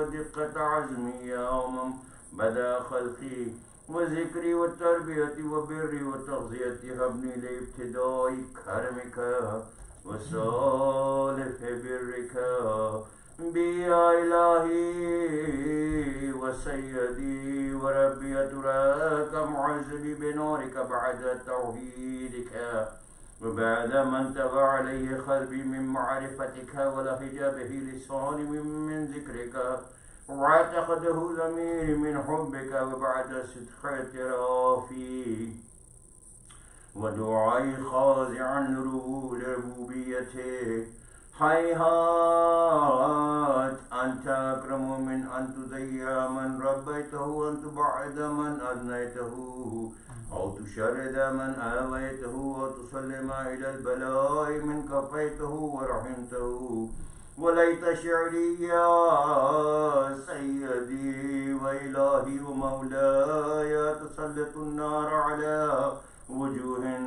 ودقة عزمي يوم بدا خلقي وذكري والتربية وبري وتغذية هبني لابتداء كرمك وصالح برك بي يا إلهي وسيدي وربي أتراك معذبي بنورك بعد توحيدك وبعد ما انتبه عليه قلبي من معرفتك ولهج به لساني من ذكرك واعتقده ضميري من حبك وبعد صدق اعترافي ودعائي خاضعا لربوبيتك هيهات أنت أكرم من أن تضيع من ربيته وأن تبعد من أدنيته أو تشرد من آويته وتسلم إلى البلاء من كفيته ورحمته وليت شعري يا سيدي وإلهي ومولاي تسلط النار على وجوه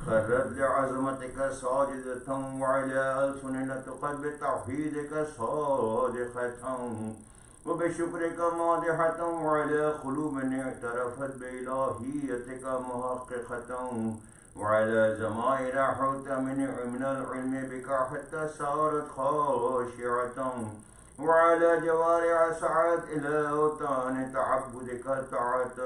خرت لعظمتك ساجدة وعلى ألسن نطقت بتوحيدك صادقة وبشكرك مادحة وعلى قلوب اعترفت بإلهيتك محققة وعلى زمائر حوت من العلم بك حتى صارت خاشعة وعلى جوارع سعت إلى أوطان تعبدك طاعة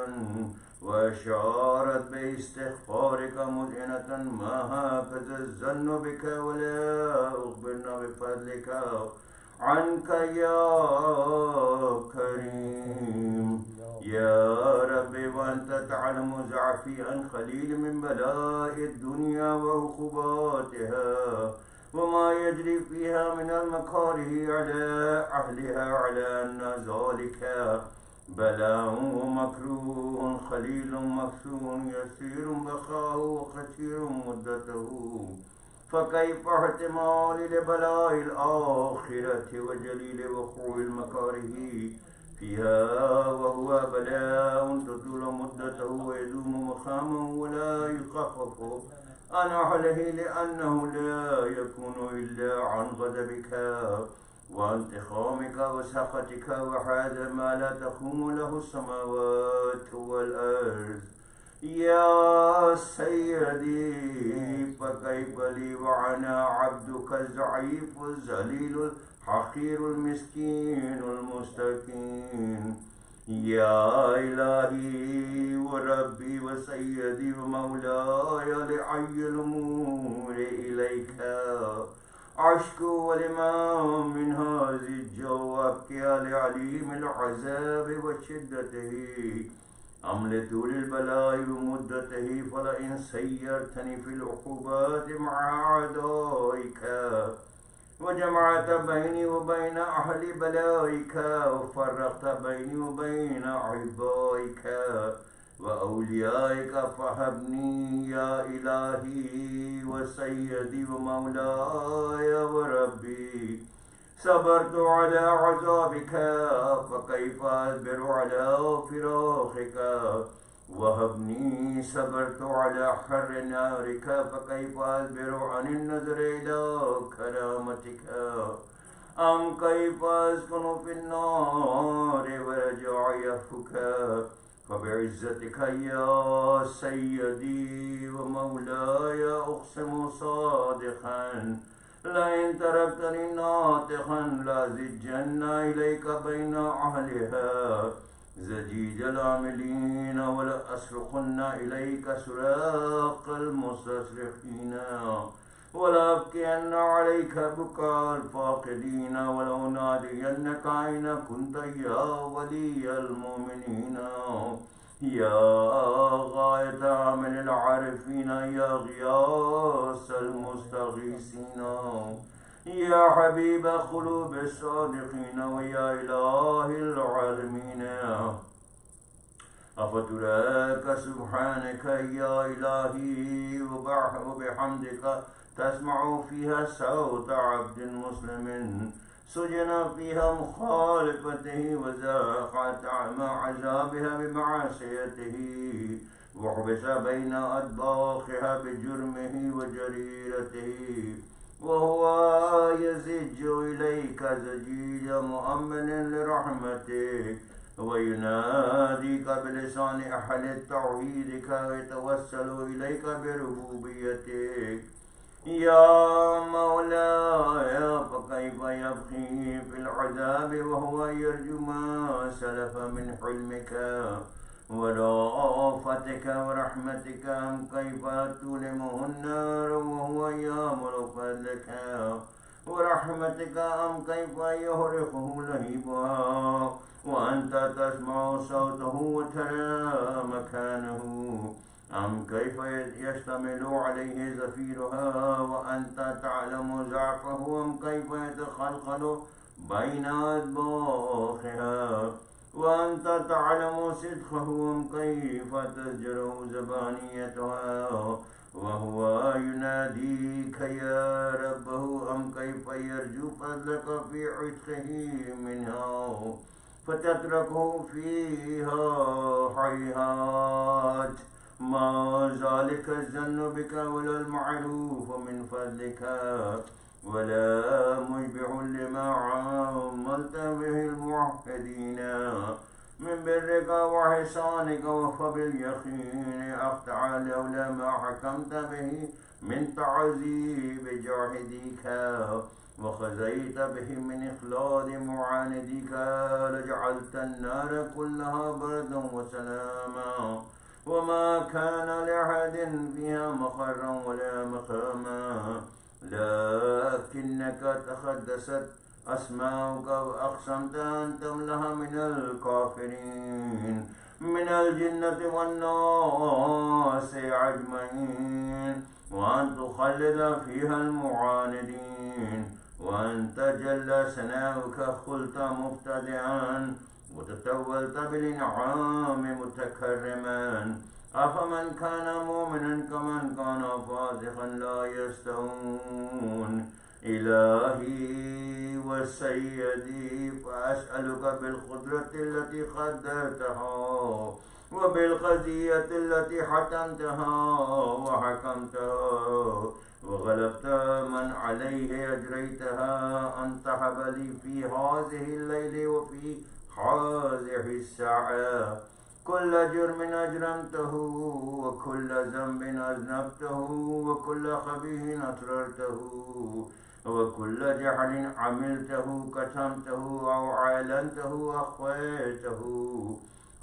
وأشارت باستغفارك مذعنة ما هكذا الظن بك ولا أخبرنا بفضلك عنك يا كريم يا ربي وأنت تعلم ضعفي عن خليل من بلاء الدنيا وعقوباتها وما يجري فيها من المكاره على أهلها على أن ذلك بلاء ومكروه خليل مكسور يسير بقاؤه وقصير مدته فكيف احتمال لبلاء الآخرة وجليل وقوع المكاره فيها وهو بلاء تطول مدته ويدوم مقامه ولا يخفف عن أهله لأنه لا يكون إلا عن غضبك وانتقامك وسخطك وهذا ما لا تقوم له السماوات والأرض يا سيدي فكيف لي وأنا عبدك الضعيف الذليل الحقير المسكين المستكين يا إلهي وربي وسيدي ومولاي لأي الأمور إليك أشكو ولما من هذه الجو أبكي لعليم العذاب وشدته أمل طول البلاء ومدته فلئن سيرتني في العقوبات مع أعدائك وجمعت بيني وبين أهل بلائك وفرقت بيني وبين أحبائك وأوليائك فهبني يا إلهي وسيدي ومولاي وربي صبرت على عذابك فكيف أصبر على فراقك وهبني صبرت على حر نارك فكيف أصبر عن النظر إلى كرامتك أم كيف أسكن في النار ورجع يفك فبعزتك يا سيدي ومولاي أقسم صادقا لئن تركتني ناطقا لازجن إليك بين أهلها زجيج العاملين ولأسرقن إليك سراق المستصرخين ولأبكين عليك بكاء الفاقدين ولو نادينك أين كنت يا ولي المؤمنين يا غاية عمل العارفين يا غياث المستغيثين يا حبيب قلوب الصادقين ويا إله العالمين أفتراك سبحانك يا إلهي وبحمدك تسمع فيها صوت عبد مسلم سجن فيها مخالفته وذاقت طعم عذابها بمعصيته وحبس بين أطباقها بجرمه وجريرته وهو يزج إليك زجيج مؤمن لرحمتك ويناديك بلسان أهل توحيدك ويتوسل إليك بربوبيتك يا مولاي فكيف يبقي في العذاب وهو يرجو ما سلف من حلمك ورأفتك ورحمتك أم كيف تلمه النار وهو يأمر فضلك ورحمتك أم كيف يهرقه لهيبها وأنت تسمع صوته وترى مكانه أم كيف يشتمل عليه زفيرها وأنت تعلم ضعفه أم كيف يتخلخل بين أدباخها وأنت تعلم صدقه أم كيف تزجر زبانيتها وهو يناديك يا ربه أم كيف يرجو فضلك في عتقه منها فتتركه فيها حيهات ما ذلك الظن بك ولا المعروف من فضلك ولا مشبع لما عاملت به الموحدين من برك وحسانك وفباليقين أقطع لولا ما حكمت به من تعذيب جاهديك وخزيت به من إخلاد معانديك لجعلت النار كلها بردا وسلاما وما كان لأحد فيها مخرا ولا مقاما لكنك تخدست أسماؤك وأقسمت أن تملها من الكافرين من الجنة والناس أجمعين وأن تخلد فيها المعاندين وأن تجلى سناؤك خلت مبتدعا وتتولت بالإنعام متكرما أفمن كان مؤمنا كمن كان فاسقا لا يستوون إلهي وسيدي فأسألك بالقدرة التي قدرتها وبالقضية التي حكمتها وحكمتها وغلبت من عليه أجريتها أن تهب لي في هذه الليل وفي هذه الساعة كل جرم أجرمته وكل ذنب أذنبته وكل خبيث أسررته وكل جهل عملته كتمته أو أعلنته أخفيته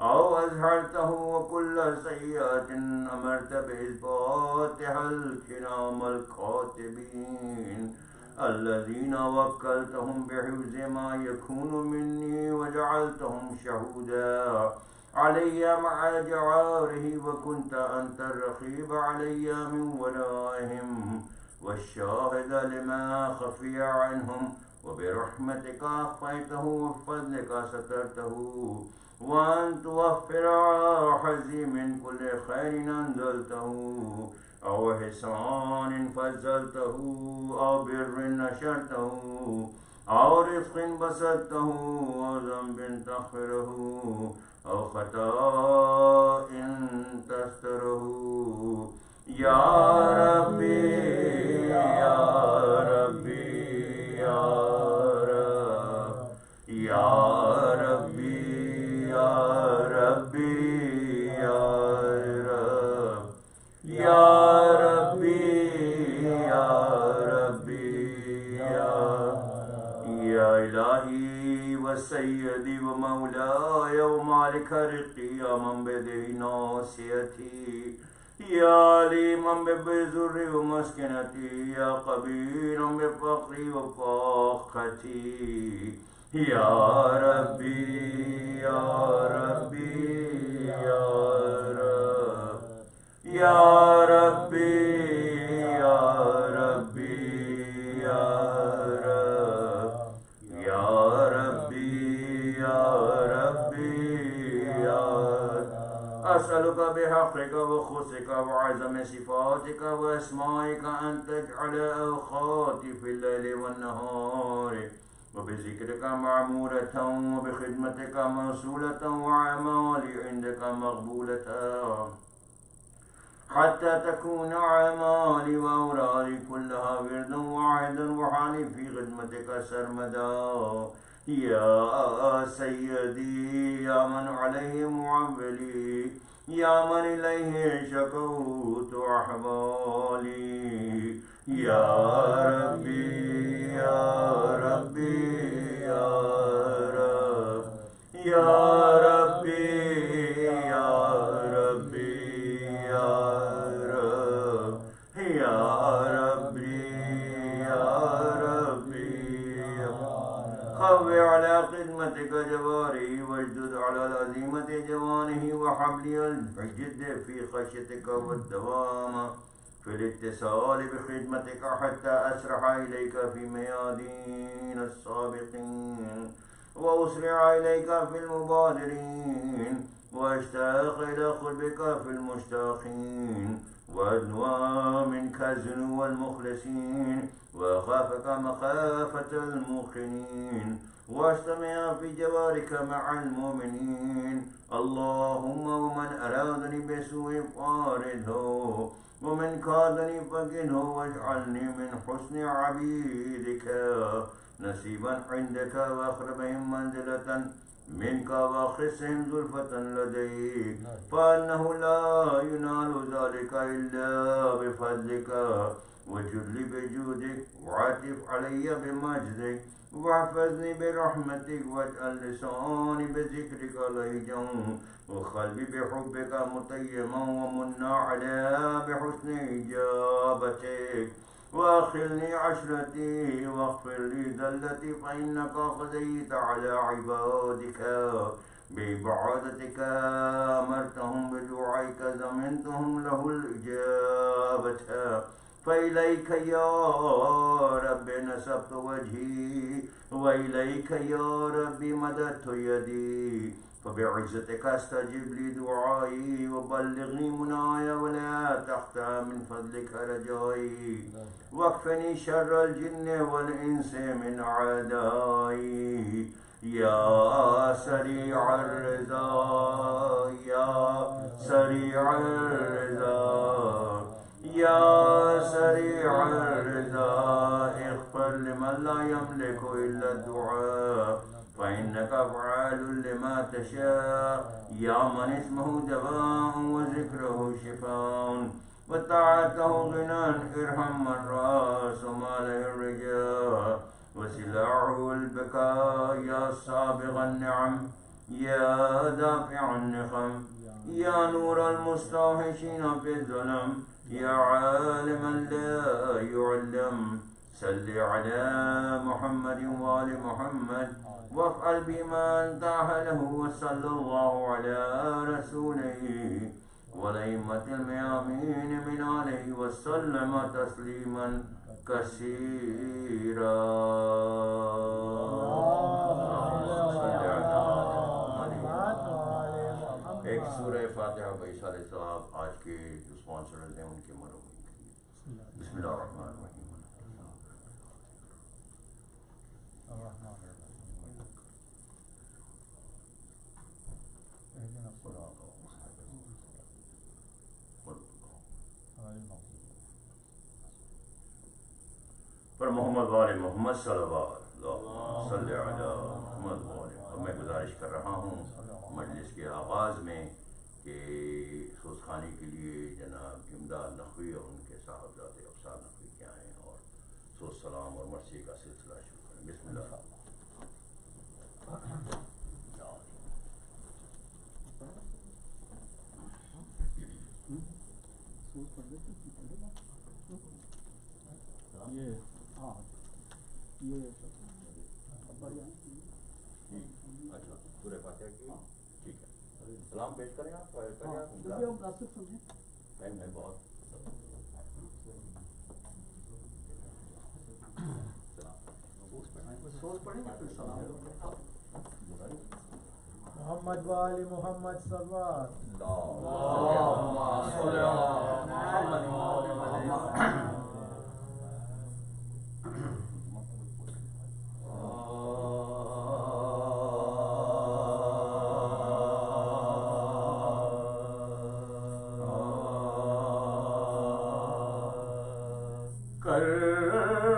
أو أظهرته وكل سيئة أمرت بإثباتها الكرام الكاتبين الذين وكلتهم بحفظ ما يكون مني وجعلتهم شهودا علي مع جواره وكنت أنت الرقيب علي من ورائهم والشاهد لما خفي عنهم وبرحمتك أخفيته وبفضلك سترته وأن توفر حظي من كل خير أنزلته أو إحسان فضلته أو بر نشرته أو رزق بسطته أو ذنب تغفره أو خطأ تستره يا ربي يا ربي يا رب يا ربي يا ربي يا رب يا ربي يا ربي يا إلهي وسيدي ومولاي ومالك رزقي يا من بيده ناصيتي يا لي من بذري ومسكنتي يا قبيل بفقري وفاقتي يا ربي يا ربي يا رب يا ربي يا ربي يا رب يا ربي يا ربي يا أسألك بحقك وخصك وعظم صفاتك وأسمائك أن تجعل أوقاتي في الليل والنهار وبذكرك معمورة وبخدمتك موصولة وأعمالي عندك مقبولة حتى تكون أعمالي وأورادي كلها وردا واحدا وحالي في خدمتك سرمدا يا سيدي يا من عليه معولي يا من إليه شكوت أحوالي يا ربي يا ربي يا رب يا ربي يا ربي يا رب يا ربي يا ربي خوي على خدمتك جواري واجدد على العزيمة جوانه وحبلي الجد في خشيتك والدوام في الاتصال بخدمتك حتى أسرح إليك في ميادين السابقين وأسرع إليك في المبادرين وأشتاق إلى قربك في المشتاقين وأدنو منك زنو المخلصين وأخافك مخافة الموقنين واجتمع في جوارك مع المؤمنين اللهم ومن أرادني بسوء فارده ومن كادني فقنه واجعلني من حسن عبيدك نصيبا عندك وأقربهم منزلة منك وخصهم زلفة لديك فإنه لا ينال ذلك إلا بفضلك وجد لي بجودك وعاطف علي بمجدك واحفظني برحمتك واجعل لساني بذكرك لهجا وقلبي بحبك مطيما ومنا عليها بحسن إجابتك وأخلني عشرتي واغفر لي ذلتي فإنك قضيت على عبادك بعبادتك أمرتهم بدعائك زمنتهم له الإجابة فإليك يا رب نسبت وجهي وإليك يا رب مددت يدي فبعزتك استجب لي دعائي وبلغني منايا ولا تخطأ من فضلك رجائي واكفني شر الجن والإنس من أعدائي يا سريع الرضا يا سريع الرضا يا سريع الرضا اغفر لمن لا يملك إلا الدعاء فإنك فعال لما تشاء يا من اسمه دواء وذكره شفاء وطاعته غنى ارحم من راس ماله الرجاء وسلاعه البكاء يا سابغ النعم يا دافع النقم يا نور المستوحشين في الظلم يا عالما لا يعلم صل على محمد وآل محمد وافعل بما انت أهله وصلى الله على رسوله والأئمة الميامين من آله وسلم تسليما كثيرا. ایک سورہ فاتحہ بھائی سارے صاحب آج کے جو اسپانسرز ہیں ان کے مرحوم. بسم اللہ الرحمن الرحیم. پر محمد وال محمد صلوات صلی علی محمد وال. اور میں گزارش کر رہا ہوں مجلس کے آغاز میں کہ سوز خانے کے لیے جناب امداد نقوی اور ان کے صاحبزادے افسر نقوی کے آئیں اور سوز سلام اور مرثیے کا سلسلہ شروع کریں. بسم اللہ. اچھا سورہ فاتحہ کی ٹھیک ہے. سلام پیش کریں آپ میں بہت محمد وآل محمد صلوات.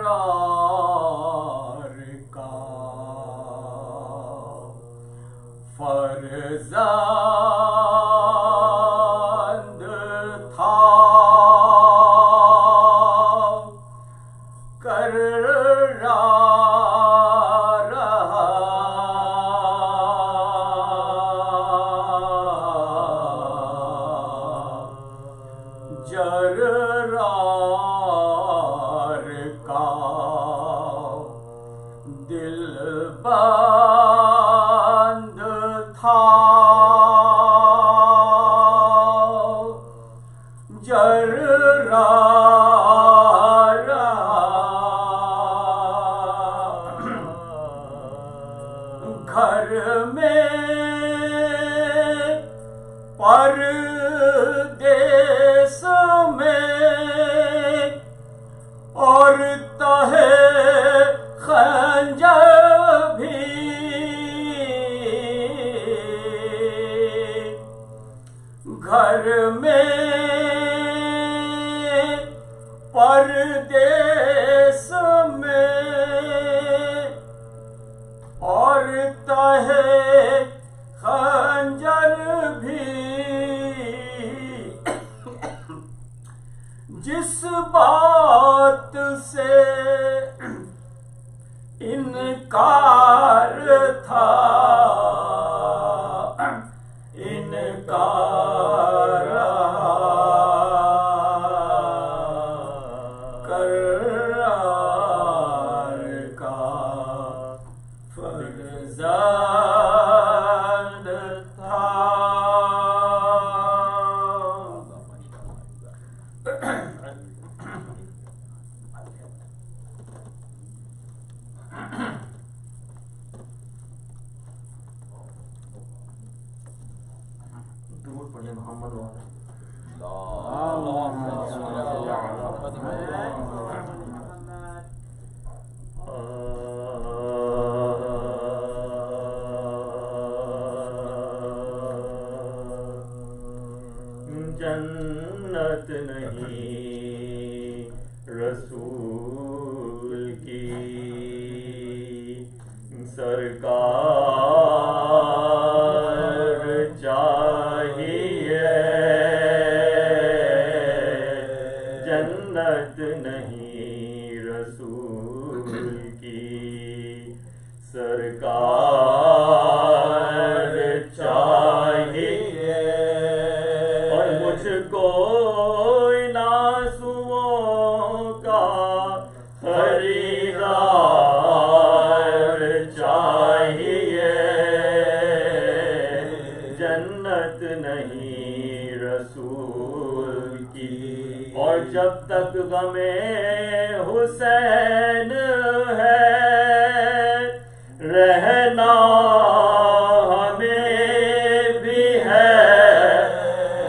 قرار کا فرزند تھا، کر رہا جرار کا دل بند تھا، جرار گھر میں پردیس میں اور تہے خنجر بھی، گھر میں پردیس میں اور تہے خنجر بھی، جس بات سے انکار تھا، انکار قرار کا فرزند تھا۔ درود پڑھیں محمد والا۔ جنت نہیں رسول کی سرکار چاہیے، جنت نہیں رسول کی سرکار چاہیے، اور مجھ کو ان آنسوؤں کا خریدار چاہیے، جنت نہیں رسول کی۔ اور جب تک غم حسین ہے رہنا ہمیں بھی ہے،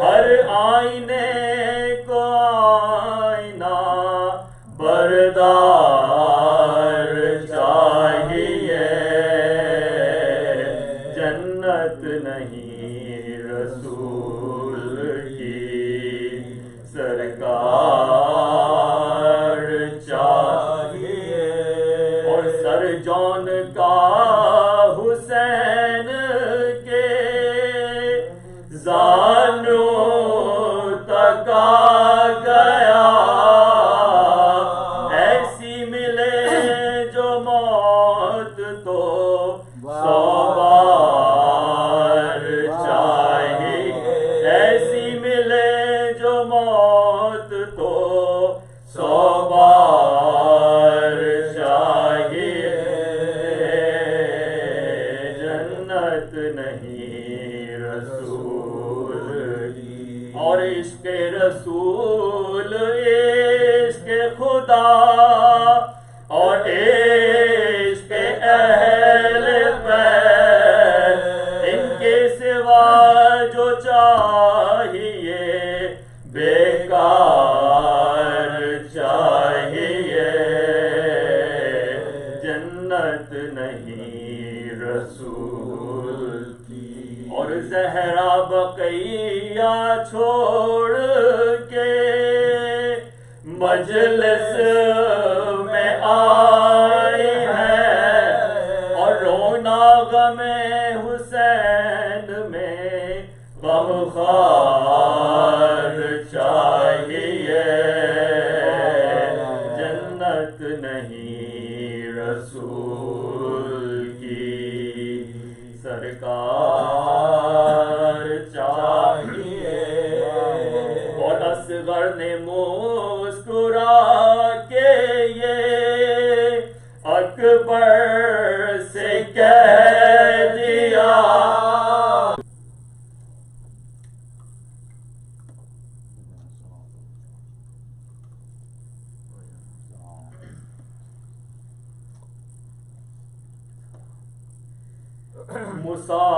ہر آئینے کو آئینہ بردار چاہیے، جنت نہیں رسول کی سرکار چاہیے، اور سر جون کا حسین کے زانوں تک آ گیا، ایسی ملے جو موت تو 100 بار چاہیے، ایسی ملے جو موت تو 100 بار چاہیے، جنت نہیں رسول کی۔ اور عشق رسول عشق خدا اور عشق اہل بیت، ان کے سوا جو چاہیے بیکار چاہیے، جنت نہیں رسول کی۔ اور زہرا بقیہ چھوڑ کے مجلس میں آئے ہیں اور رونا غم حسین میں غمخوار چاہیے جنت نہیں رسول کی سرکار چاہیے اور اصغر نے مسکرا کے یہ اکبر سے کہہ دیا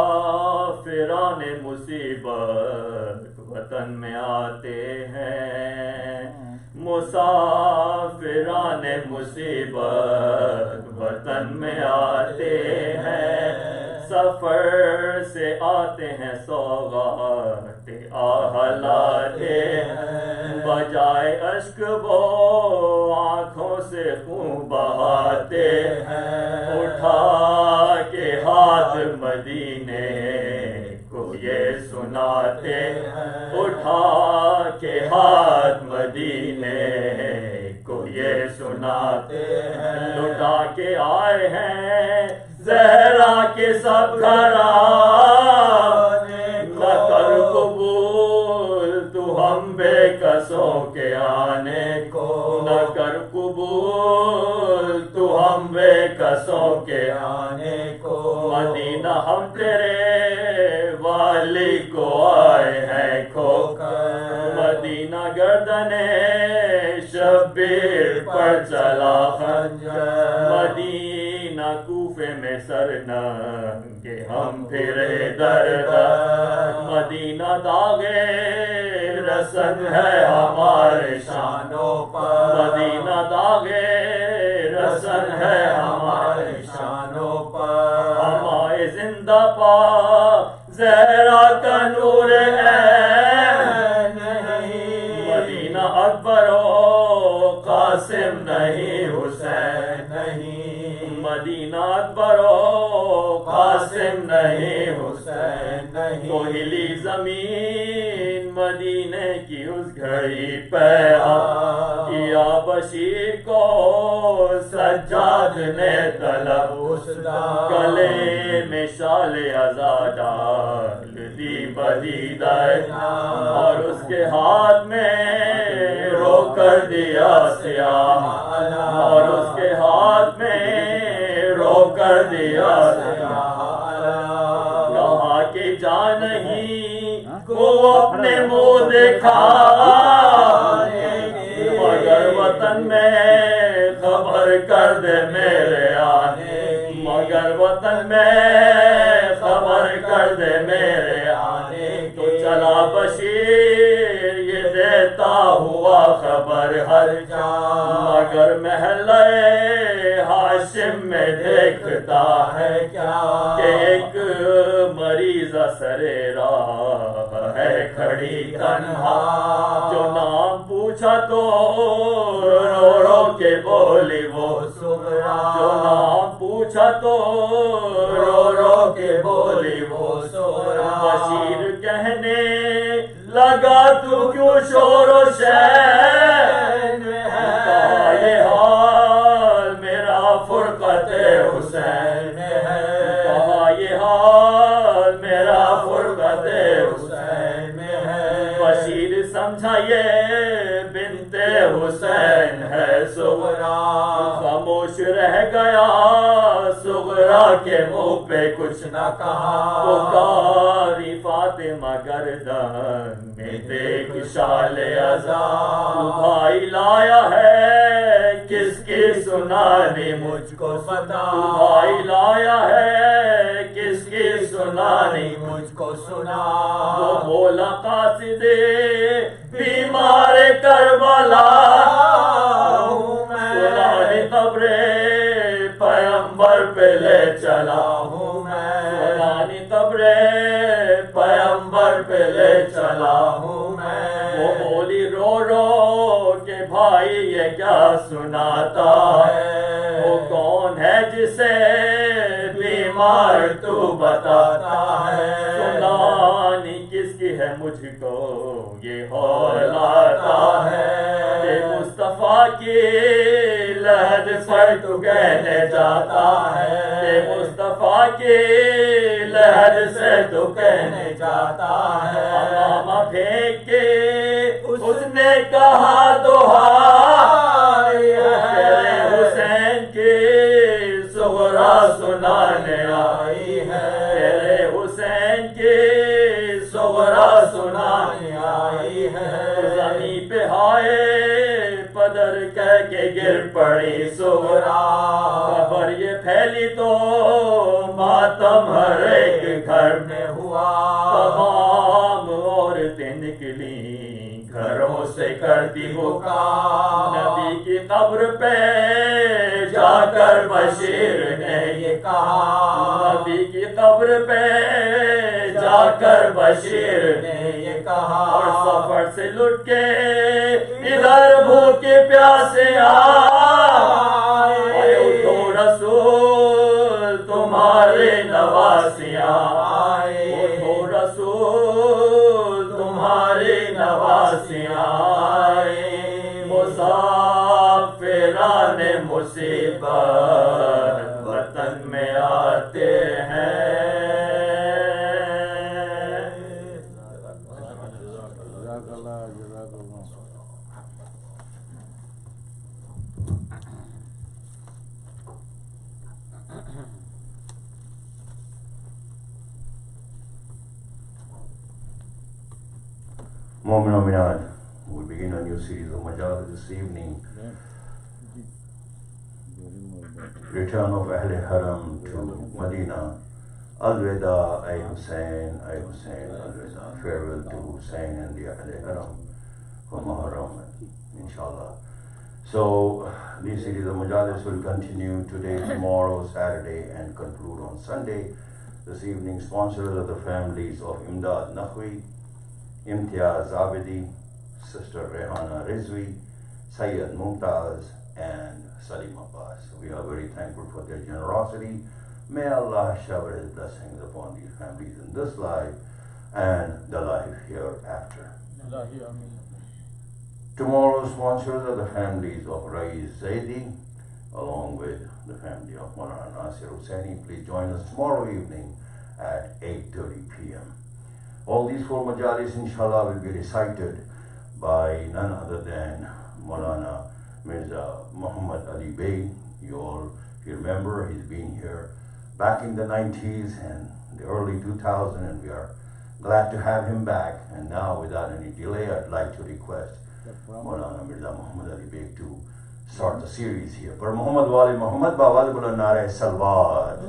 مسافران مصیبت وطن میں آتے ہیں مسافران مصیبت وطن میں آتے ہیں سفر سے آتے ہیں سوغات آہ لاتے ہیں بجائے اشک وہ آنکھوں سے خون بہاتے ہیں اٹھا کے ہاتھ مدینے کو یہ سناتے ہیں اٹھا کے ہاتھ مدینے کو یہ سناتے ہیں لٹا کے آئے ہیں زہرا کے سب گھرانے نہ کر قبول تو ہم بے کسوں کے آنے کو نہ کر قبول تو ہم بے کسوں کے آنے کو مدینہ ہم تیرے والی کو آئے ہیں کھو کر مدینہ گردنے شبیر پر چلا خنجر مدینہ کوفے میں سر ننگے ہم پھرے در در مدینہ داغے رسن ہے ہمارے شانوں پر مدینہ داغے رسن ہے ہمارے شانوں پر ہمارے زندہ پا زہرا کا نور عین نہیں مدینہ اکبر و قاسم نہیں حسین نہیں مدینہ اکبر و قاسم نہیں حسین نہیں تو ہلی زمین مدینے کی اس گھڑی پہ کیا بشیر کو سجاد نے طلب گلے میں شال عزا ڈال دی بدیدہ اور اس کے ہاتھ میں رو کر دیا سیاہ اور اس کے ہاتھ میں رو کر دیا سیاہ کہا کہ جان نہیں کو اپنے منہ دکھا مگر وطن میں خبر کر دے میرے آنے مگر وطن میں خبر کر دے میرے آنے تو چلا بشیر یہ دیتا ہوا خبر ہر جا مگر محلے ہاشم میں دیکھتا ہے کیا کہ ایک مریضہ سرے راہ ہے کھڑی تنہا جو نام پوچھا تو رو رو کے بولی وہ سغرا جو نام پوچھا تو رو رو کے بولی وہ سغرا بشیر کہنے لگا تو کیوں شور و شین ہے کہا یہ حال میرا فرقت حسین ہے کہا یہ حال میرا فرقت حسین ہے بشیر سمجھا یہ بنت حسین ہے سغرا خاموش رہ گیا سغرا کے منہ پہ کچھ نہ کہا پکاری فاطمہ گردن میں دیکھ شال عزا بھائی لایا ہے کس کی سنانی مجھ کو بتا بھائی لایا ہے کس کی سنانی مجھ کو سنا وہ بولا قاصد بیمار کربلا ہوں میں سنانی قبر پیغمبر پہ لے چلا ہوں میں سنانی قبر پیغمبر پہ لے چلا ہوں میں وہ بولی رو رو کے بھائی یہ کیا سناتا ہے؟ وہ کون ہے جسے بیمار تو بتاتا ہے؟ سنانی کس کی ہے مجھ کو یہ ہول آتا ہے کہ مصطفیٰ کی لحد پر تو کہنے جاتا ہے کہ مصطفیٰ کی لحد سے تو کہنے جاتا ہے امامہ پھینک کے اس نے کہا دہائی تیرے حسین کی صغرا سنانے آئی ہے تیرے حسین کی صغرا سنانے آئی ہے زمین پہ ہائے پدر کہہ کے گر پڑی صغرا خبر یہ پھیلی تو ماتم ہر ایک گھر میں ہوا تمام عورتیں نکلی گھروں سے کرتی پکار نبی کی قبر پہ جا کر بشیر نے یہ کہا نبی کی قبر پہ جا کر بشیر نے یہ کہا اور سفر سے لٹ کے ادھر بھوکے پیاسے آئے اٹھو رسول تمہارے نواسیاں آئے اٹھو رسول تمہارے نواسیاں آئے مسافران مصیبت وطن میں آتے ہیں Mu'min Aminat, we begin a new series of majalis this evening. Return of Ahl Haram to Medina. Al-Wida, ay Hussein, Al-Wida. Farewell to Hussein and the Ahl Haram for Muharram, inshallah. So, this series of majalis will continue today, tomorrow, Saturday, and conclude on Sunday. This evening, sponsors are the families of Imdad Naqvi, Imtiaz Abidi, Sister Rehana Rizvi, Sayyid Mumtaz, and Salim Abbas. We are very thankful for their generosity. May Allah shower His blessings upon these families in this life and the life hereafter. Tomorrow's sponsors are the families of Rais Zaidi, along with the family of Maulana Nasir Hussaini. Please join us tomorrow evening at 8:30 p.m. All these four majalis, inshallah, will be recited by none other than Maulana Mirza Muhammad Ali Bey. You all, if you remember, he's been here back in the 90s and the early 2000s, and we are glad to have him back. And now, without any delay, I'd like to request Maulana Mirza Muhammad Ali Bey to start the series here. For Muhammad Wali Muhammad Bawal Bulan Nare Salwat.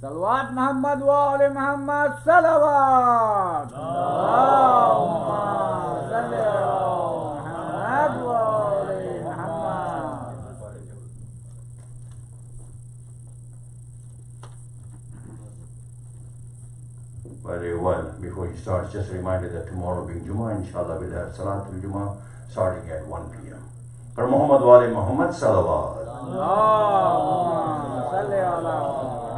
Salawat Muhammad wa ali Muhammad salawat. Allahumma salli ala Muhammad wa ali Muhammad. Very well. Before he starts, just a reminder that tomorrow being Jummah, inshallah, we'll have Salatul Jummah starting at 1 p.m. For Muhammad wa ali Muhammad salawat. Allahumma salli ala Muhammad.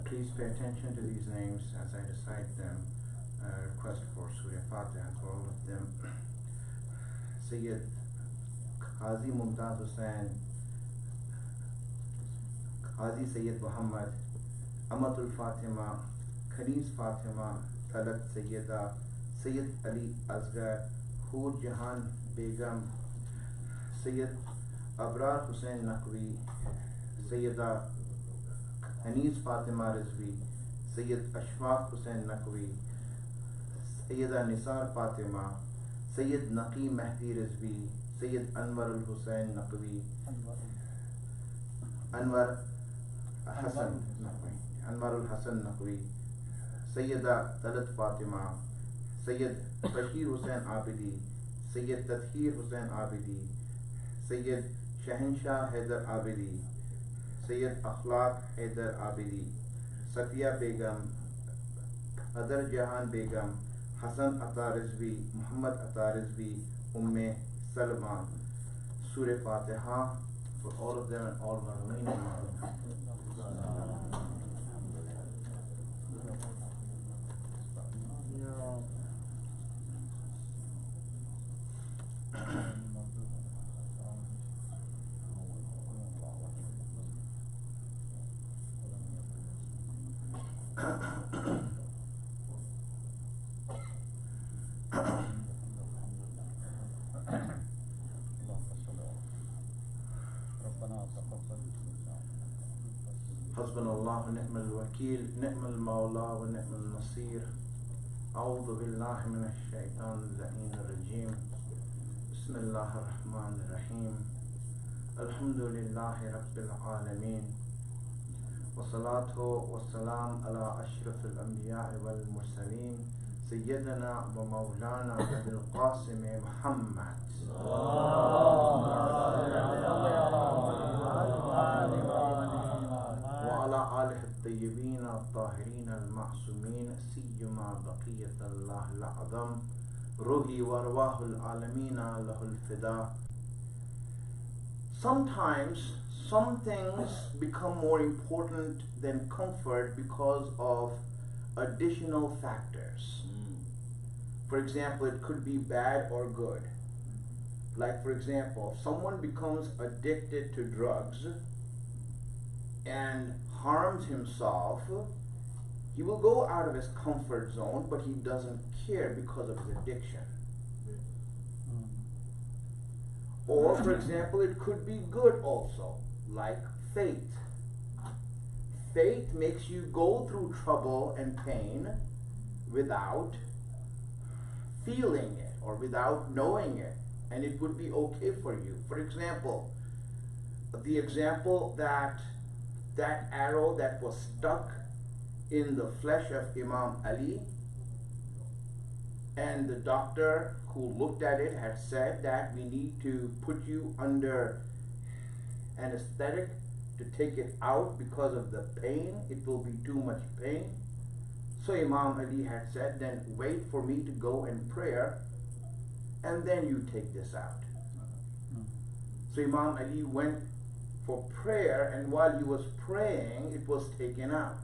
Please pay attention to these names as I recite them. Request for Surah Fatiha for all of them. Sayyid Qazi Mumtaz Hussain, Qazi Sayyid Muhammad, Amatul Fatima, Khanis Fatima, Talat Sayyida, Sayyid Ali Asghar, Hur Jahan Begum, Sayyid Abrar Hussain Naqvi, Sayyida Hanis Fatima Rizvi, Sayyid Ashfaq Hussain Naqvi, Sayyida Nisar Fatima, Sayyid Naqi Mehdi Rizvi, Sayyid Anwar al-Hussain Naqvi, Anwar al-Hassan Naqvi, Sayyida Talat Fatima, Sayyid Bashir Hussain Abidi, Sayyid Tathir Hussain Abidi, Sayyid Shahinshah Haidar Abidi, Sayyid Akhlaq Haidar Abidi, Safiya Begum, Adar Jahan Begum, Hassan Atta Rizvi, Muhammad Atta Rizvi, Umme Salman, Surah Fatiha for all of them and all Marhameen. حسبنا الله ونعم الوكيل نعم المولى ونعم النصير أعوذ بالله من الشيطان اللعين الرجيم بسم الله الرحمن الرحيم الحمد لله رب العالمين والصلاة والسلام على أشرف الأنبياء والمرسلين سيدنا ومولانا أبي القاسم محمد وعلى آله الطيبين الطاهرين المعصومين سيما بقية الله الأعظم روحي وأرواح العالمين له الفداء. Sometimes some things become more important than comfort because of additional factors. For example, it could be bad or good. Like, for example, if someone becomes addicted to drugs and harms himself, he will go out of his comfort zone, but he doesn't care because of his addiction. Or, for example, it could be good also, like faith. Faith makes you go through trouble and pain without feeling it or without knowing it, and it would be okay for you. For example, the example that arrow that was stuck in the flesh of Imam Ali, and the doctor who looked at it had said that we need to put you under anesthetic to take it out because of the pain. It will be too much pain. So Imam Ali had said, then wait for me to go and prayer, and then you take this out. So Imam Ali went for prayer, and while he was praying, it was taken out.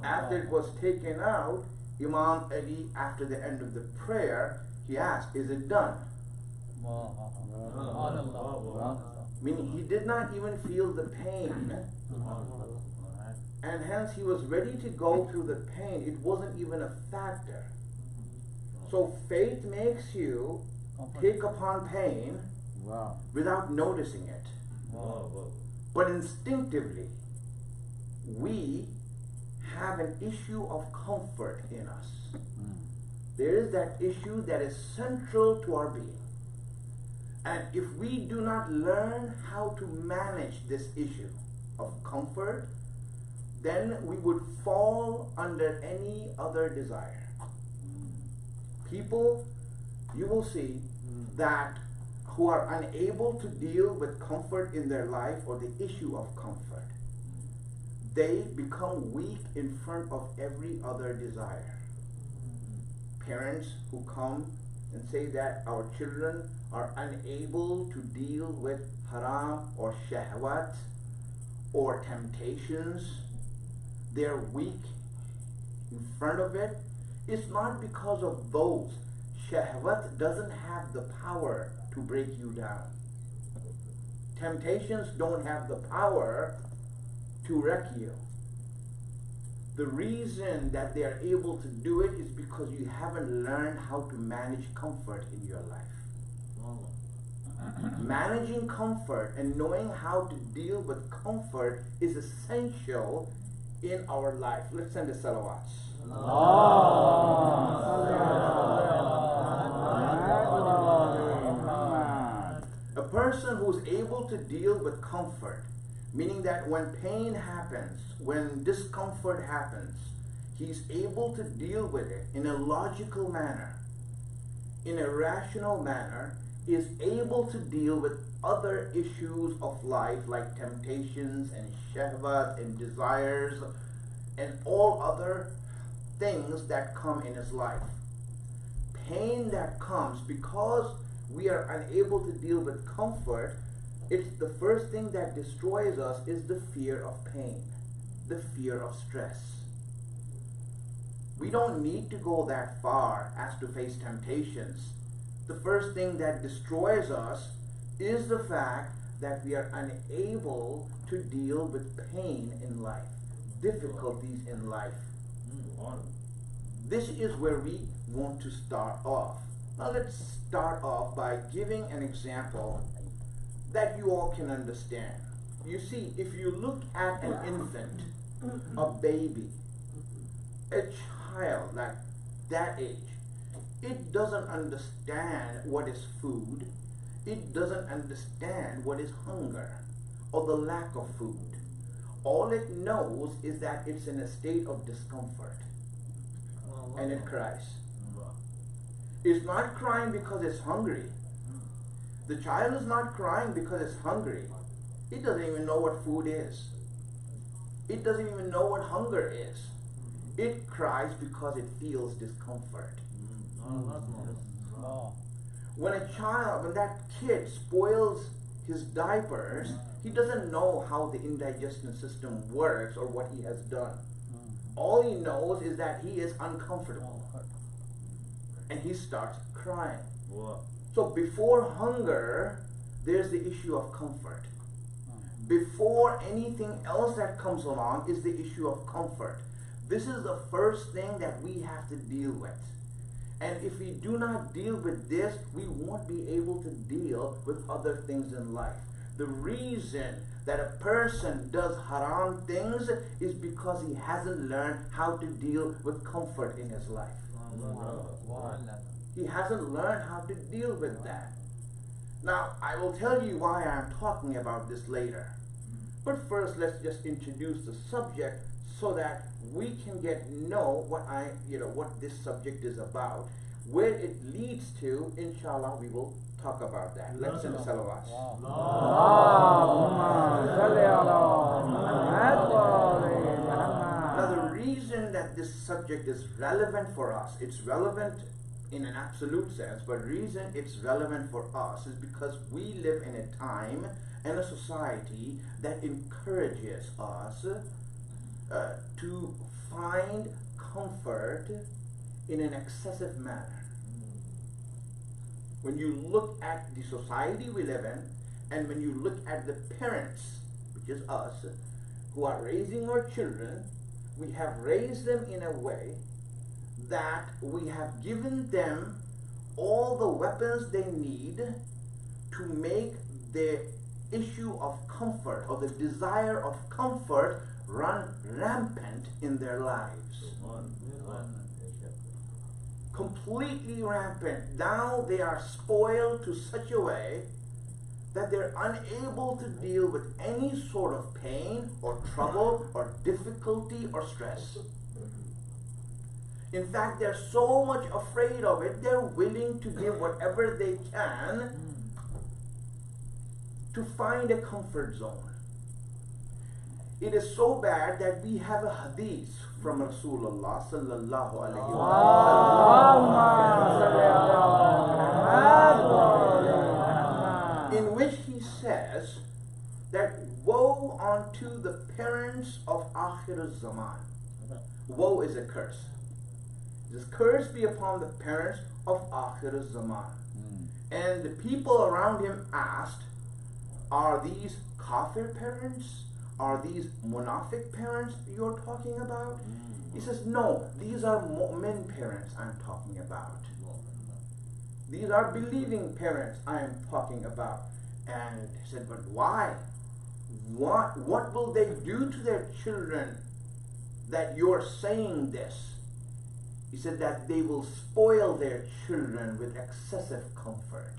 After it was taken out, Imam Ali, after the end of the prayer, he asked, is it done? Meaning he did not even feel the pain, and hence he was ready to go through the pain. It wasn't even a factor. So faith makes you take upon pain without noticing it. But instinctively, we have an issue of comfort in us. There is that issue that is central to our being. And if we do not learn how to manage this issue of comfort, then we would fall under any other desire. People, you will see that who are unable to deal with comfort in their life or the issue of comfort, they become weak in front of every other desire. Parents who come and say that our children are unable to deal with haram or shahwat or temptations, they're weak in front of it. It's not because of those. Shahwat doesn't have the power to break you down. Temptations don't have the power to wreck you. The reason that they are able to do it is because you haven't learned how to manage comfort in your life. Managing comfort and knowing how to deal with comfort is essential in our life. Let's send the salawats. A person who's able to deal with comfort, meaning that when pain happens, when discomfort happens, he's able to deal with it in a logical manner, in a rational manner, is able to deal with other issues of life like temptations and shahwat and desires and all other things that come in his life. Pain that comes because we are unable to deal with comfort, it's the first thing that destroys us is the fear of pain, the fear of stress. We don't need to go that far as to face temptations. The first thing that destroys us is the fact that we are unable to deal with pain in life, difficulties in life. This is where we want to start off. Now let's start off by giving an example that you all can understand. You see, if you look at an infant, a baby, a child like that age, it doesn't understand what is food. It doesn't understand what is hunger or the lack of food. All it knows is that it's in a state of discomfort and it cries. It's not crying because it's hungry. The child is not crying because it's hungry. It doesn't even know what food is. It doesn't even know what hunger is. It cries because it feels discomfort. When that kid spoils his diapers, he doesn't know how the indigestion system works or what he has done. All he knows is that he is uncomfortable. And he starts crying. So before hunger, there's the issue of comfort. Before anything else that comes along is the issue of comfort. This is the first thing that we have to deal with. And if we do not deal with this, we won't be able to deal with other things in life. The reason that a person does haram things is because he hasn't learned how to deal with comfort in his life. He hasn't learned how to deal with that. Now, I will tell you why I'm talking about this later. But first, let's just introduce the subject so that we can know what this subject is about. Where it leads to, inshallah, we will talk about that. Let's sing salawats. Now, the reason that this subject is relevant for us, it's relevant in an absolute sense, but reason it's relevant for us is because we live in a time and a society that encourages us to find comfort in an excessive manner. When you look at the society we live in, and when you look at the parents, which is us, who are raising our children, we have raised them in a way that we have given them all the weapons they need to make the issue of comfort or the desire of comfort run rampant in their lives. Completely rampant. Now they are spoiled to such a way that they're unable to deal with any sort of pain or trouble or difficulty or stress. In fact, they're so much afraid of it, they're willing to give whatever they can to find a comfort zone. It is so bad that we have a hadith from Rasulullah sallallahu alayhi wa in which he says that woe unto the parents of Akhir Zaman. Woe is a curse. This curse be upon the parents of Akhir Zaman. And the people around him asked, are these kafir parents? Are these munafiq parents you're talking about? He says, no, these are mu'min parents I'm talking about. These are believing parents I am talking about. And he said, but why? What will they do to their children that you're saying this? He said that they will spoil their children with excessive comfort.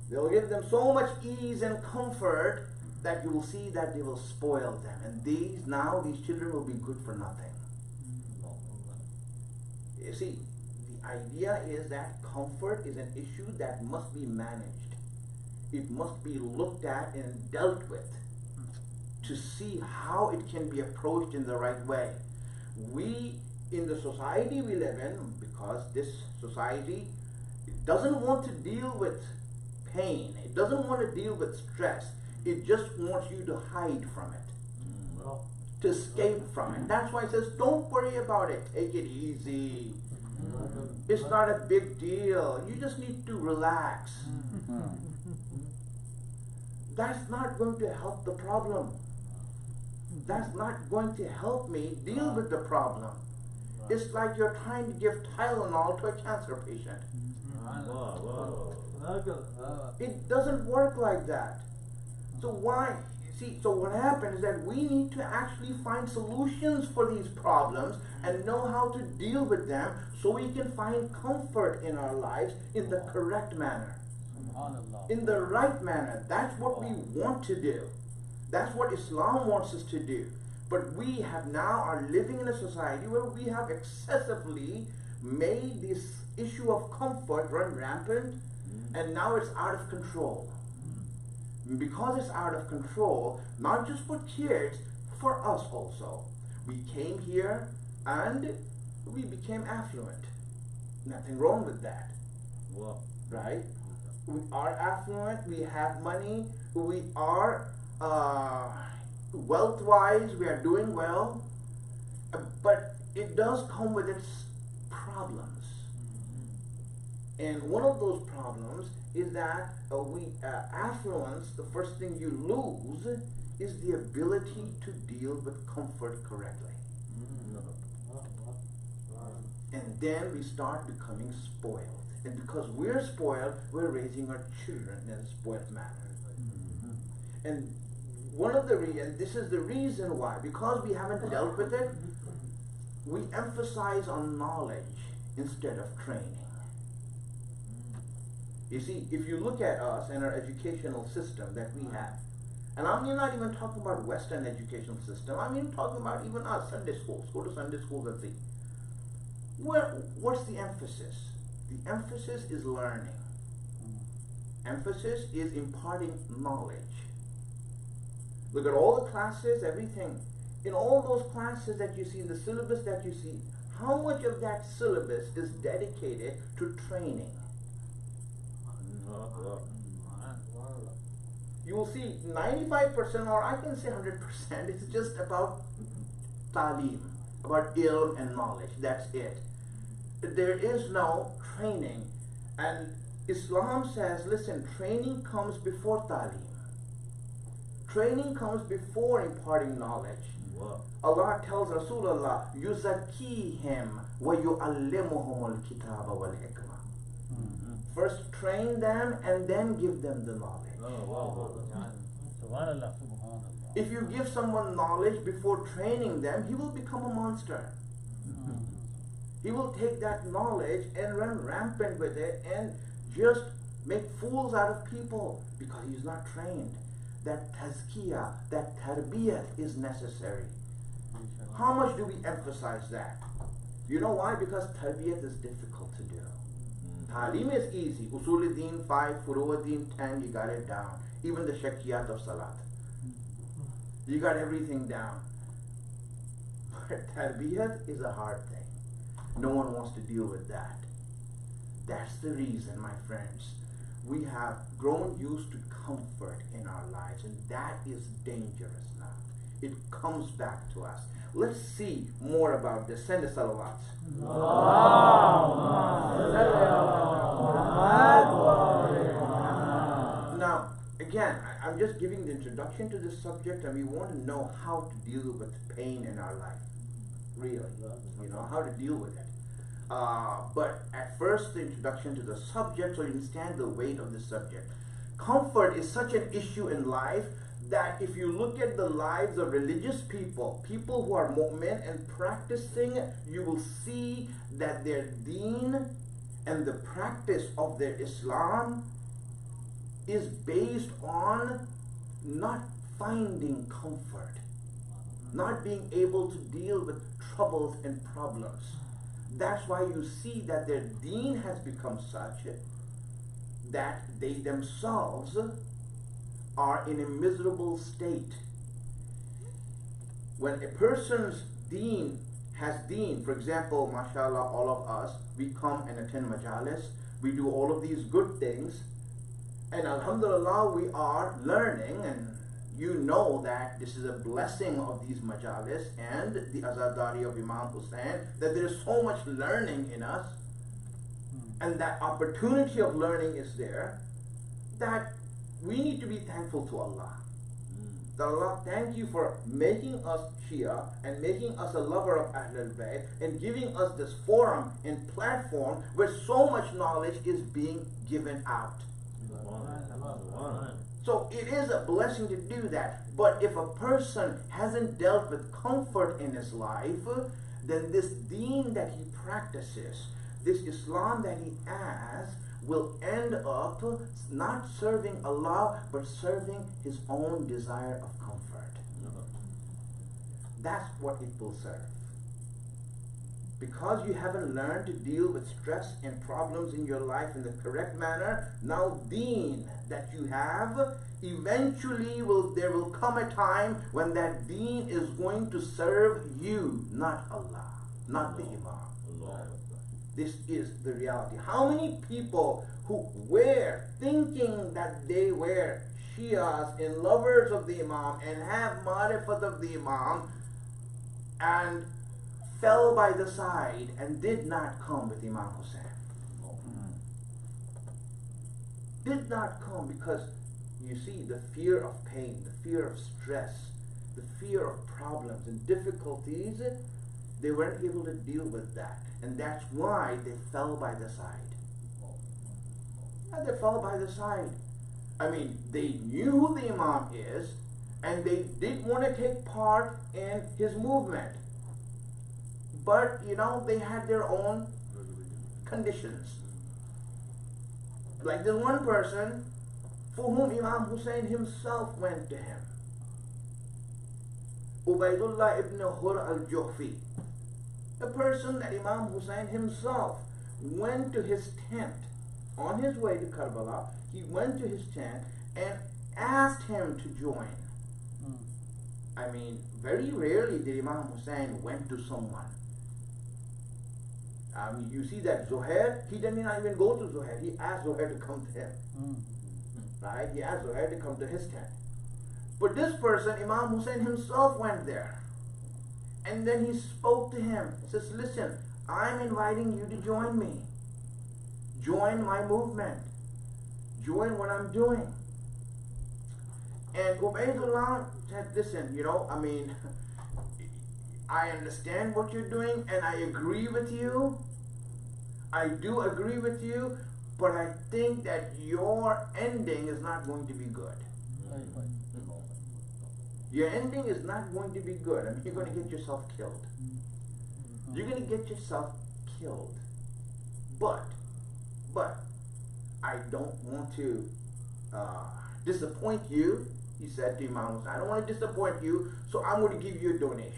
They'll give them so much ease and comfort that you will see that they will spoil them, and these children will be good for nothing. You see, the idea is that comfort is an issue that must be managed. It must be looked at and dealt with to see how it can be approached in the right way. We, in the society we live in, because this society, it doesn't want to deal with pain, it doesn't want to deal with stress, it just wants you to hide from it, to escape from it. That's why it says, don't worry about it, take it easy. It's not a big deal, you just need to relax. That's not going to help the problem. That's not going to help me deal with the problem. It's like you're trying to give Tylenol to a cancer patient. It doesn't work like that. So why? See, so what happens is that we need to actually find solutions for these problems and know how to deal with them so we can find comfort in our lives in the correct manner. In the right manner. That's what we want to do. That's what Islam wants us to do. But we have now are living in a society where we have excessively made this issue of comfort run rampant, and now it's out of control. Because it's out of control, not just for kids, for us also. We came here and we became affluent. Nothing wrong with that. Right? We are affluent, we have money, we are wealth-wise, we are doing well, but it does come with its problems. And one of those problems is that affluence, the first thing you lose is the ability to deal with comfort correctly. And then we start becoming spoiled. And because we're spoiled, we're raising our children in a spoiled manner. And one of the reasons, this is the reason why, because we haven't dealt with it, we emphasize on knowledge instead of training. You see, if you look at us and our educational system that we have, and I'm not even talking about Western educational system, I'm even talking about even us, Sunday schools. Go to Sunday schools and see. What's the emphasis? The emphasis is learning. Emphasis is imparting knowledge. Look at all the classes, everything. In all those classes that you see, in the syllabus that you see, how much of that syllabus is dedicated to training? You will see 95%, or I can say 100%, it's just about talim, about ilm and knowledge. That's it. There is no training. And Islam says, listen, training comes before talim. Training comes before imparting knowledge. Wow. Allah tells Rasulullah, yuzakihim wa yu'allimuhumul kitaba wal hikmah. First train them and then give them the knowledge. If you give someone knowledge before training them, he will become a monster. He will take that knowledge and run rampant with it and just make fools out of people because he's not trained. That tazkiyah, that tarbiyat is necessary. How much do we emphasize that? You know why? Because tarbiyat is difficult to do. Talim is easy. Usul-e-Din 5, Furu-e-Din 10, you got it down. Even the shakiyat of salat. You got everything down. But tarbiyat is a hard thing. No one wants to deal with that. That's the reason, my friends. We have grown used to comfort in our lives, and that is dangerous now. It comes back to us. Let's see more about this. Send the salawats. Now, again, I'm just giving the introduction to this subject, and we want to know how to deal with pain in our life. Really, you know, how to deal with it. But at first, the introduction to the subject, so you understand the weight of the subject. Comfort is such an issue in life that if you look at the lives of religious people, people who are mu'min and practicing, you will see that their deen and the practice of their Islam is based on not finding comfort, not being able to deal with troubles and problems. That's why you see that their deen has become such that they themselves are in a miserable state. When a person's deen has deen, for example, mashallah, all of us, we come and attend majalis, we do all of these good things, and alhamdulillah, we are learning, and you know that this is a blessing of these majalis and the azadari of Imam Hussain, that there is so much learning in us, and that opportunity of learning is there, that we need to be thankful to Allah. That Allah, thank you for making us Shia and making us a lover of Ahlul Bayt and giving us this forum and platform where so much knowledge is being given out. So it is a blessing to do that. But if a person hasn't dealt with comfort in his life, then this deen that he practices, this Islam that he has, will end up not serving Allah, but serving his own desire of comfort. That's what it will serve. Because you haven't learned to deal with stress and problems in your life in the correct manner, now deen that you have, eventually there will come a time when that deen is going to serve you, not Allah, not the Imam. This is the reality. How many people who wear, thinking that they wear Shias and lovers of the Imam and have marifat of the Imam, and fell by the side and did not come with Imam Hussain? Did not come because, you see, the fear of pain, the fear of stress, the fear of problems and difficulties, they weren't able to deal with that. And that's why they fell by the side. And they fell by the side. I mean, they knew who the Imam is, and they did want to take part in his movement. But, you know, they had their own conditions. Like this one person for whom Imam Hussain himself went to him. Ubaidullah ibn Hur al-Juhfi. A person that Imam Hussain himself went to his tent on his way to Karbala. He went to his tent and asked him to join. I mean, very rarely did Imam Hussain went to someone. You see that Zuhair, he did not even go to Zuhair. He asked Zuhair to come to him. Right? He asked Zuhair to come to his tent. But this person, Imam Hussain himself went there. And then he spoke to him. He says, listen, I'm inviting you to join me. Join my movement. Join what I'm doing. And Ubaidullah said, listen, you know, I mean, I understand what you're doing and I agree with you. I do agree with you, but I think that your ending is not going to be good. Your ending is not going to be good. I mean, you're going to get yourself killed. You're going to get yourself killed. But, I don't want to disappoint you, he said to Imam Hussain. I don't want to disappoint you, so I'm going to give you a donation.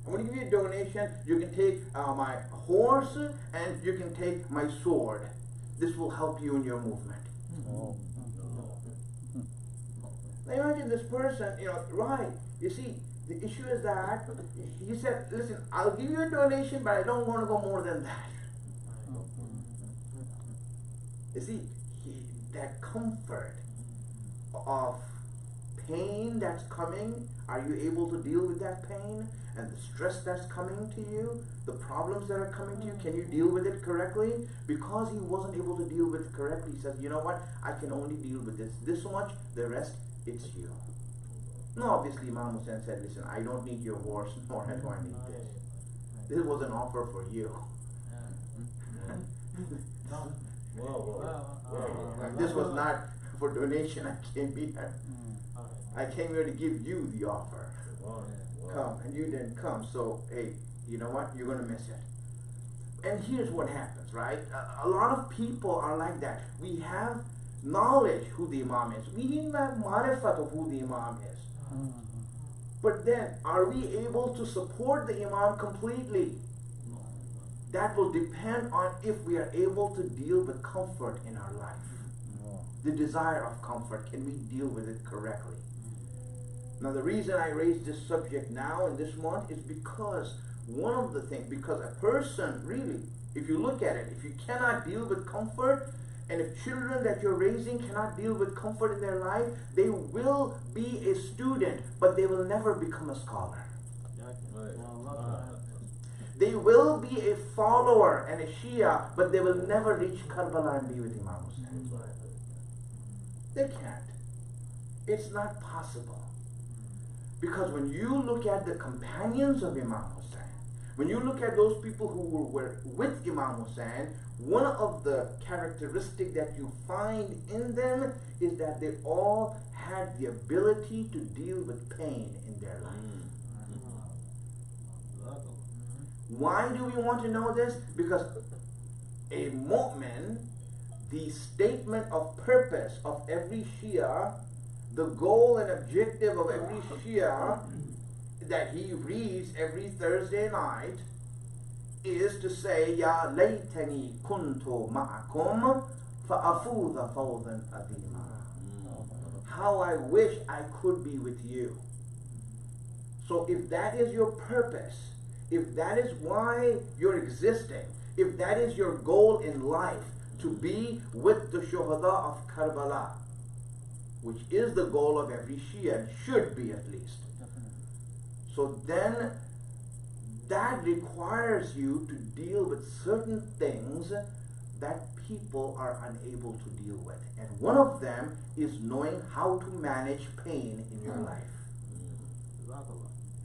I'm going to give you a donation. You can take my horse and you can take my sword. This will help you in your movement. Now imagine this person, you know, right, you see, the issue is that he said, listen, I'll give you a donation, but I don't want to go more than that. You see, that comfort of pain that's coming, are you able to deal with that pain? And the stress that's coming to you, the problems that are coming to you, can you deal with it correctly? Because he wasn't able to deal with it correctly, he says, you know what, I can only deal with this much, the rest, it's you. No, obviously Imam Hussain said, listen, I don't need your horse, nor do I need this. This was an offer for you. This was not for donation. I came here. I came here to give you the offer. Come, and you didn't come, so hey, you know what? You're gonna miss it. And here's what happens, right? A lot of people are like that. We have knowledge who the Imam is. We need that marifat of who the Imam is. But then, are we able to support the Imam completely? That will depend on if we are able to deal with comfort in our life. The desire of comfort, can we deal with it correctly? Now the reason I raise this subject now in this month is because one of the things, because a person really, if you look at it, if you cannot deal with comfort, and if children that you're raising cannot deal with comfort in their life, they will be a student, but they will never become a scholar. They will be a follower and a Shia, but they will never reach Karbala and be with Imam Hussein. They can't. It's not possible. Because when you look at the companions of Imam Hussein, when you look at those people who were with Imam Hussein, one of the characteristics that you find in them is that they all had the ability to deal with pain in their life. Why do we want to know this? Because a mu'min, the statement of purpose of every Shia, the goal and objective of every Shia that he reads every Thursday night is to say, Ya laytani kuntu ma'akum fa'afuza fawzan azima. How I wish I could be with you. So if that is your purpose, if that is why you're existing, if that is your goal in life, to be with the Shuhada of Karbala, which is the goal of every Shia, and should be at least. So then that requires you to deal with certain things that people are unable to deal with. And one of them is knowing how to manage pain in your life.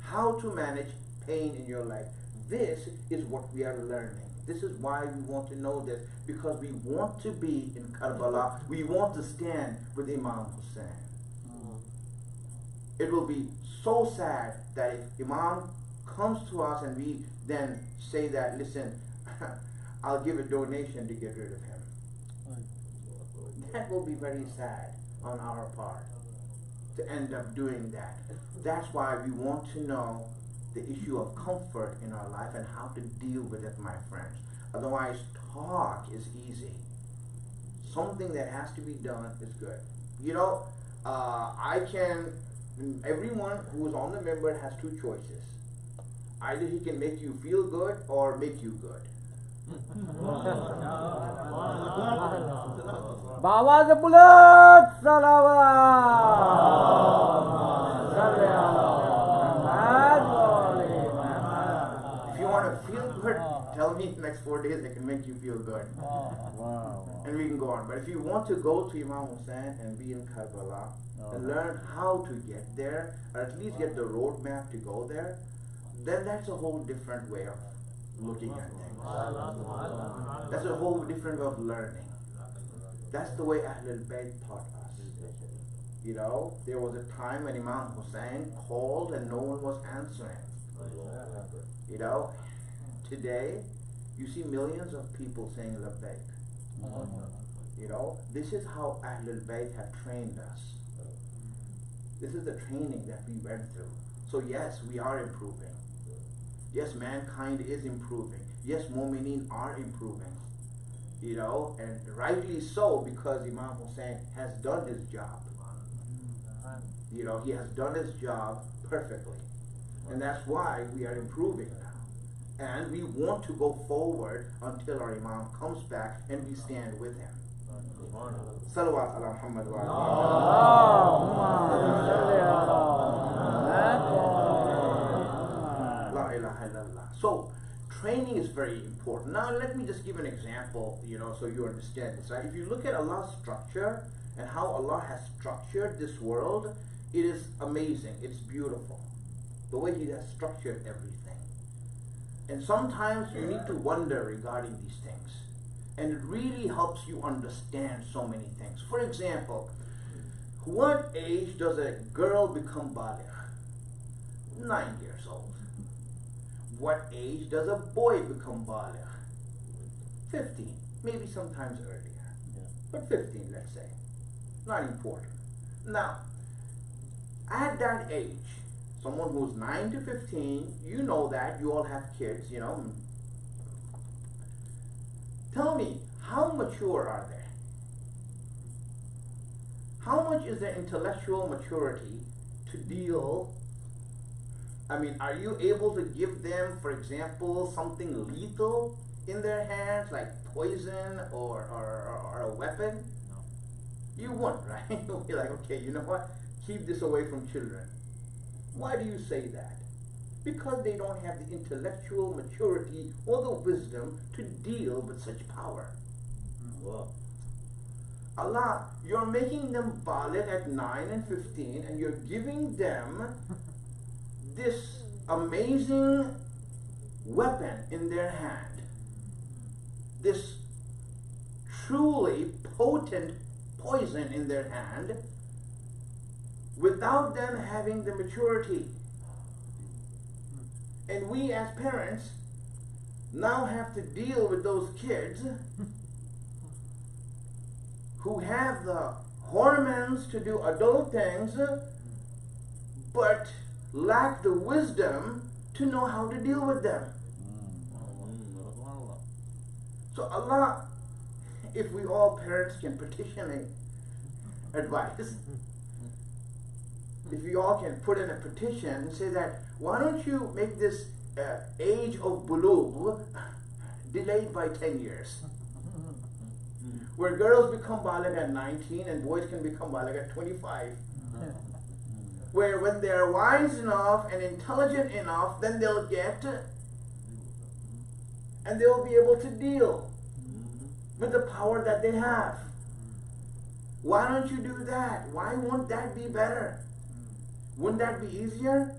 How to manage pain in your life. This is what we are learning. This is why we want to know this, because we want to be in Karbala. We want to stand with Imam Hussein. It will be so sad that if Imam comes to us and we then say that, listen, I'll give a donation to get rid of him. That will be very sad on our part to end up doing that. That's why we want to know the issue of comfort in our life and how to deal with it, my friends. Otherwise, talk is easy. Something that has to be done is good. You know, everyone who is on the member has two choices. Either he can make you feel good or make you good. Bawaz bulat salawat. If you want to feel good, tell me the next 4 days I can make you feel good. And we can go on. But if you want to go to Imam Hussein and be in Karbala and learn how to get there, or at least get the roadmap to go there, then that's a whole different way of looking at things. That's a whole different way of learning. That's the way Ahlul Bayt taught us. You know, there was a time when Imam Hussein called and no one was answering. You know, today you see millions of people saying Labbaik. You know, this is how Ahlul Bayt have trained us. This is the training that we went through. So yes, we are improving. Yes, mankind is improving. Yes, mu'mineen are improving. You know, and rightly so, because Imam Hussein has done his job. You know, he has done his job perfectly. And that's why we are improving now. And we want to go forward until our Imam comes back and we stand with him. Salawat ala Muhammad wa La ilaha illallah. So, training is very important. Now, let me just give an example, you know, so you understand this, right? If you look at Allah's structure and how Allah has structured this world, it is amazing. It's beautiful. The way He has structured everything. And sometimes you need to wonder regarding these things. And it really helps you understand so many things. For example, what age does a girl become baligh? 9 years old. What age does a boy become baligh? 15. Maybe sometimes earlier. But 15, let's say. Not important. Now, at that age, someone who's 9 to 15, you know that, you all have kids, you know. Tell me, how mature are they? How much is their intellectual maturity to deal? I mean, are you able to give them, for example, something lethal in their hands, like poison or a weapon? No. You won't, right? You'll be like, okay, you know what? Keep this away from children. Why do you say that? Because they don't have the intellectual maturity or the wisdom to deal with such power. Wow. Allah, you're making them baligh at 9 and 15, and you're giving them this amazing weapon in their hand. This truly potent poison in their hand, without them having the maturity. And we as parents now have to deal with those kids who have the hormones to do adult things, but lack the wisdom to know how to deal with them. So Allah, if we all parents can petition advice, if we all can put in a petition and say that, why don't you make this age of bulugh delayed by 10 years? Where girls become baligh at 19 and boys can become baligh at 25. Where when they're wise enough and intelligent enough, then they'll get and they'll be able to deal with the power that they have. Why don't you do that? Why won't that be better? Wouldn't that be easier?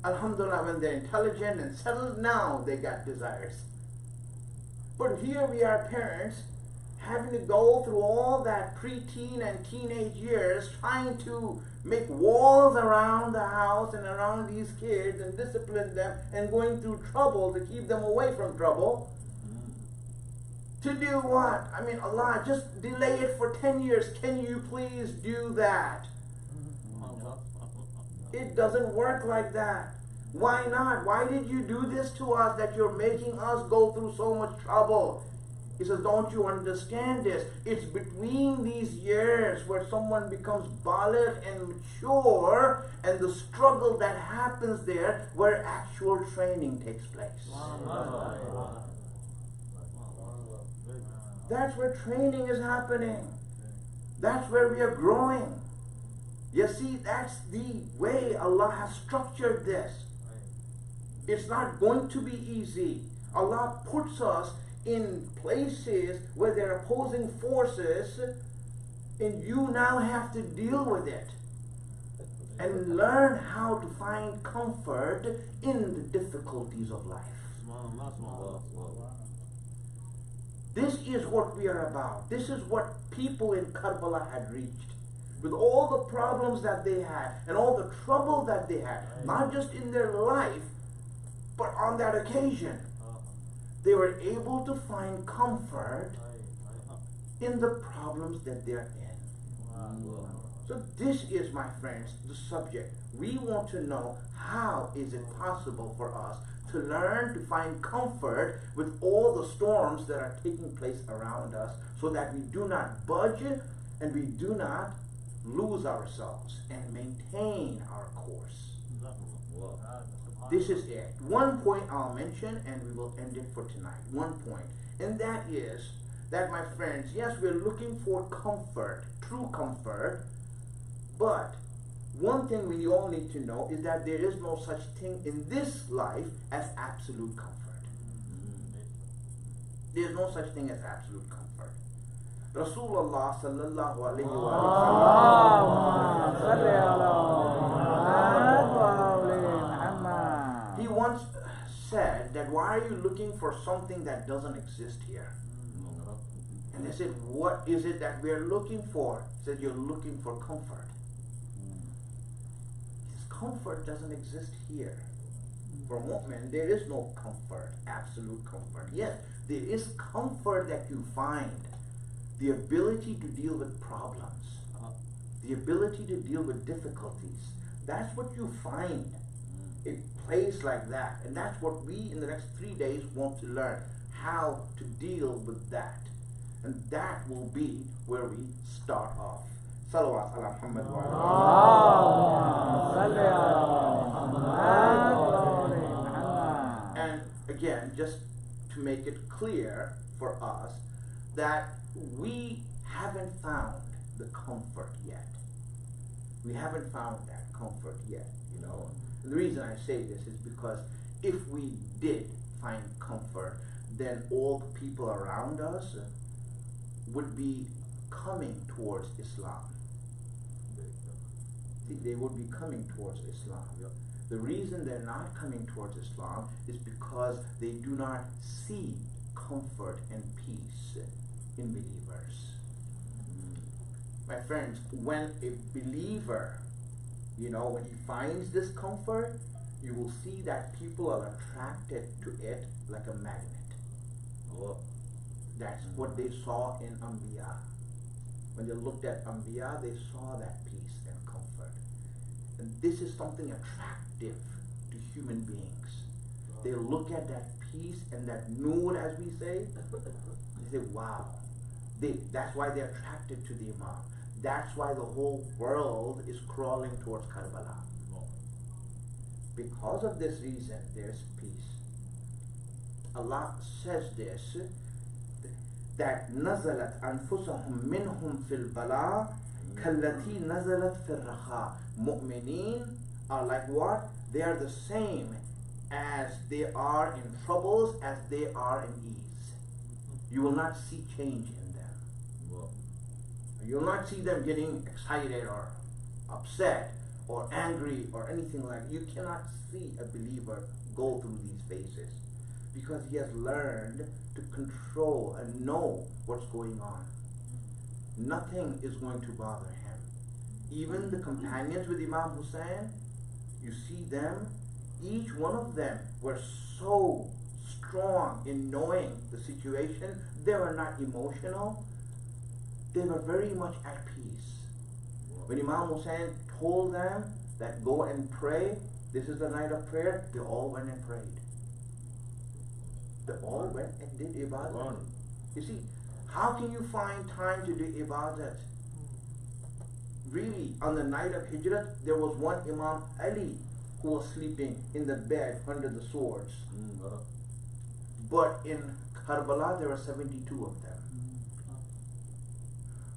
Alhamdulillah, when they're intelligent and settled, now they got desires. But here we are parents having to go through all that preteen and teenage years, trying to make walls around the house and around these kids and discipline them, and going through trouble to keep them away from trouble. To do what? I mean, Allah, just delay it for 10 years. Can you please do that? It doesn't work like that. Why not? Why did you do this to us, that you're making us go through so much trouble? He says, don't you understand this? It's between these years where someone becomes baligh and mature, and the struggle that happens there, where actual training takes place. That's where training is happening. That's where we are growing. You see, that's the way Allah has structured this. It's not going to be easy. Allah puts us in places where there are opposing forces, and you now have to deal with it and learn how to find comfort in the difficulties of life. This is what we are about. This is what people in Karbala had reached. With all the problems that they had and all the trouble that they had, not just in their life, but on that occasion, they were able to find comfort in the problems that they're in. So this is, my friends, the subject. We want to know, how is it possible for us to learn to find comfort with all the storms that are taking place around us, so that we do not budge and we do not lose ourselves and maintain our course. This is it. One point I'll mention, and we will end it for tonight. One point, and that is that, my friends, yes, we're looking for comfort, true comfort, but one thing we all need to know is that there is no such thing in this life as absolute comfort. There is no such thing as absolute comfort. Rasulullah sallallahu alayhi wa sallam, he once said that, why are you looking for something that doesn't exist here? And they said, what is it that we're looking for? He said, you're looking for comfort. Comfort doesn't exist here. For mu'min, there is no comfort, absolute comfort. Yes, there is comfort that you find, the ability to deal with problems. The ability to deal with difficulties. That's what you find. It plays like that. And that's what we in the next 3 days want to learn. How to deal with that. And that will be where we start off. Salawat ala Muhammad wa ala. And again, just to make it clear for us that we haven't found the comfort yet. We haven't found that comfort yet, you know. And the reason I say this is because if we did find comfort, then all the people around us would be coming towards Islam. See, they would be coming towards Islam. The reason they're not coming towards Islam is because they do not see comfort and peace in believers. My friends, when a believer, you know, when he finds this comfort, you will see that people are attracted to it like a magnet. That's what they saw in Anbiya. When they looked at Anbiya, they saw that peace and comfort. And this is something attractive to human beings. They look at that peace and that nur, as we say, they say, wow. That's why they're attracted to the Imam. That's why the whole world is crawling towards Karbala. Because of this reason, there's peace. Allah says this, that nazalat anfusahum minhum fil bala kallati nazalat fil raha. Mu'mineen are like what? They are the same as they are in troubles as they are in ease. You will not see change in them. You will not see them getting excited or upset or angry or anything like that. You cannot see a believer go through these phases because he has learned to control and know what's going on. Nothing is going to bother him. Even the companions with Imam Hussein, you see them, each one of them were so strong in knowing the situation. They were not emotional. They were very much at peace. When Imam Hussein told them that go and pray, this is the night of prayer, they all went and prayed. They all went and did ibadat. You see, how can you find time to do ibadat? Really, on the night of Hijrat, there was one Imam Ali who was sleeping in the bed under the swords. But in Karbala, there were 72 of them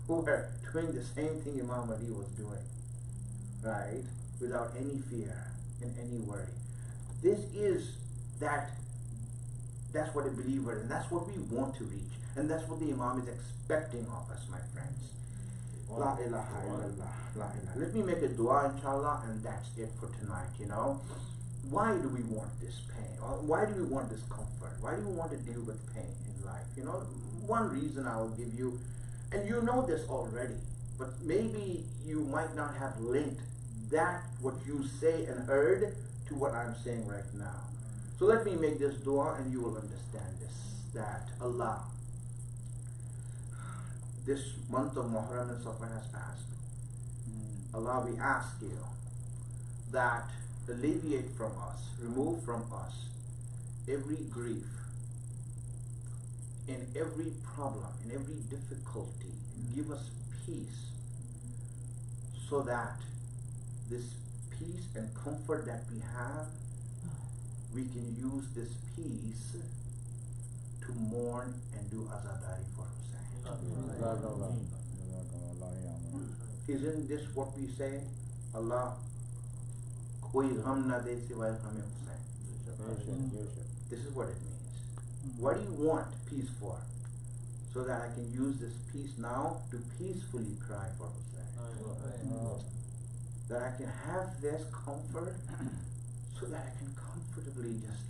who were doing the same thing Imam Ali was doing, right? Without any fear and any worry. This is that's what a believer is, and that's what we want to reach, and that's what the Imam is expecting of us, my friends. La ilaha illallah, la ilaha. Let me make a dua, inshallah, and that's it for tonight, you know. Why do we want this pain? Why do we want this comfort? Why do we want to deal with pain in life? You know, one reason I will give you, and you know this already, but maybe you might not have linked that, what you say and heard, to what I'm saying right now. So let me make this dua and you will understand this, that Allah, this month of Muharram and Safar has passed. Allah, we ask you that alleviate from us, remove from us every grief, in every problem, in every difficulty, and give us peace, so that this peace and comfort that we have, we can use this peace to mourn and do azadari for Hussein. Isn't this what we say? Allah, koi gham na de siwaye gham Hussein. This is what it means. What do you want peace for? So that I can use this peace now to peacefully cry for Hussein. That I can have this comfort so that I can comfortably just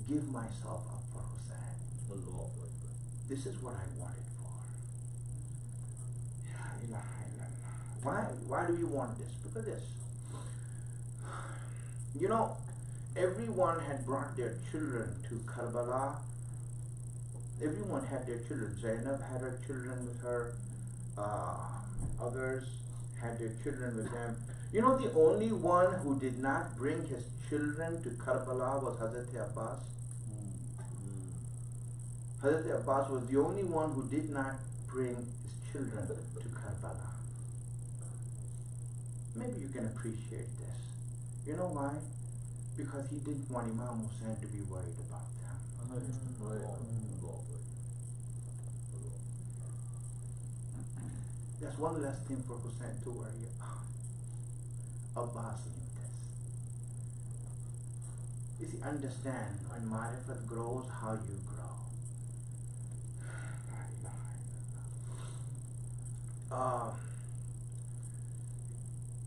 give myself up for Hussein. This is what I want it for. Why do we want this? Because this. You know, everyone had brought their children to Karbala. Everyone had their children. Zainab had her children with her. Others, had their children with them. You know, the only one who did not bring his children to Karbala was Hazrat Abbas. Hazrat Abbas was the only one who did not bring his children to Karbala. Maybe you can appreciate this. You know why? Because he didn't want Imam Hussein to be worried about them. That's one less thing for Hussein to worry about. Abbas knew this. You see, understand, when marifat grows, how you grow.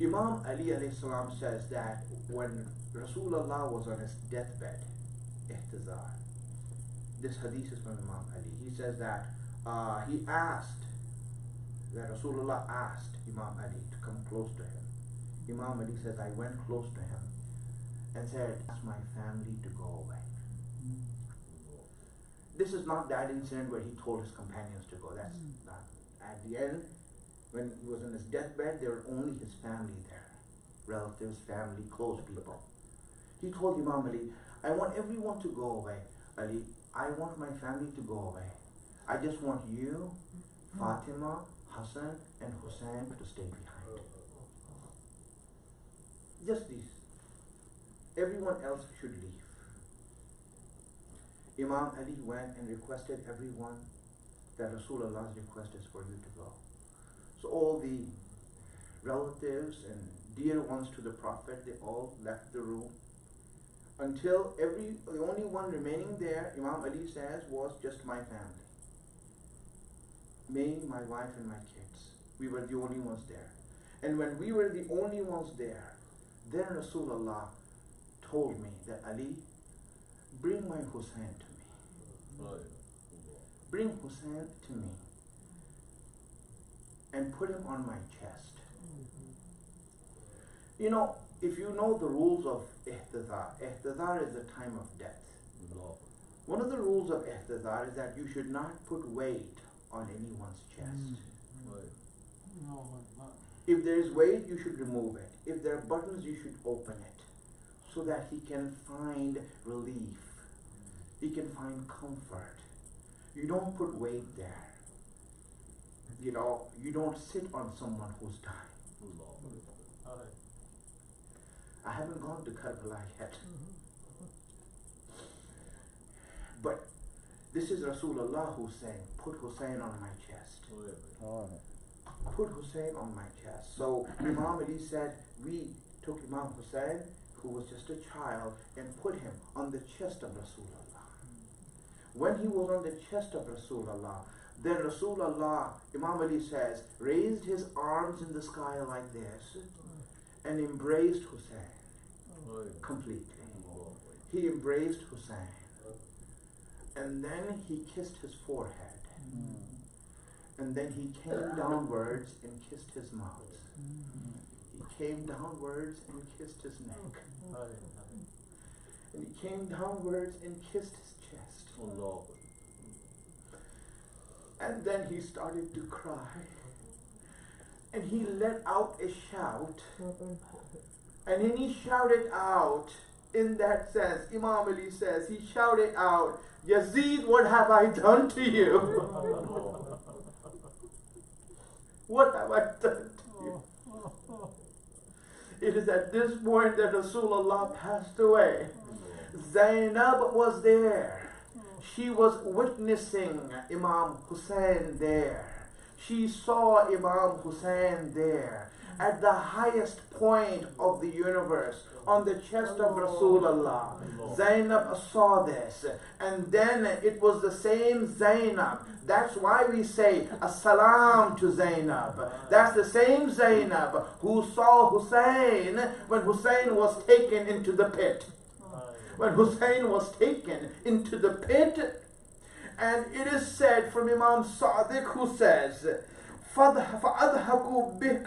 Imam Ali alayhi salam says that when Rasulullah was on his deathbed, ihtizar, this hadith is from Imam Ali. He says that Rasulullah asked Imam Ali to come close to him. Imam Ali says, I went close to him and said, ask my family to go away. This is not that incident where he told his companions to go. That's not. At the end, when he was on his deathbed, there were only his family there. Relatives, family, close people. He told Imam Ali, I want everyone to go away. Ali, I want my family to go away. I just want you, Fatima, Hassan, and Hussein to stay behind. Just these. Everyone else should leave. Imam Ali went and requested everyone that Rasulullah's request is for you to go. So all the relatives and dear ones to the Prophet, they all left the room. Until the only one remaining there, Imam Ali says, was just my family. Me, my wife, and my kids. We were the only ones there. And when we were the only ones there, then Rasulullah told me that, Ali, bring my Hussein to me. Bring Hussein to me and put him on my chest. You know, if you know the rules of ihtizar is the time of death. One of the rules of ihtizar is that you should not put weight on anyone's chest. If there is weight, you should remove it. If there are buttons, you should open it so that he can find relief. He can find comfort. You don't put weight there. You know, you don't sit on someone who's dying. I haven't gone to Karbala yet. But this is Rasulullah who's saying, put Hussein on my chest. Put Hussein on my chest. So Imam Ali said, we took Imam Hussein, who was just a child, and put him on the chest of Rasulullah. When he was on the chest of Rasulullah, then Rasulullah, Imam Ali says, raised his arms in the sky like this and embraced Hussein completely. He embraced Hussein. And then he kissed his forehead. And then he came downwards and kissed his mouth. He came downwards and kissed his neck. And he came downwards and kissed his chest. And then he started to cry. And he let out a shout. And then he shouted out, in that sense, Imam Ali says, he shouted out, Yazid, what have I done to you? What have I done to you? It is at this point that Rasulullah passed away. Zainab was there. She was witnessing Imam Hussein there. She saw Imam Hussein there at the highest point of the universe, on the chest of Rasulullah. Zainab saw this, and then it was the same Zainab. That's why we say As-salam to Zainab. That's the same Zainab who saw Hussein when Hussein was taken into the pit. When Hussein was taken into the pit, and it is said from Imam Sadiq, who says, فَأَضْحَكُوا بِكَ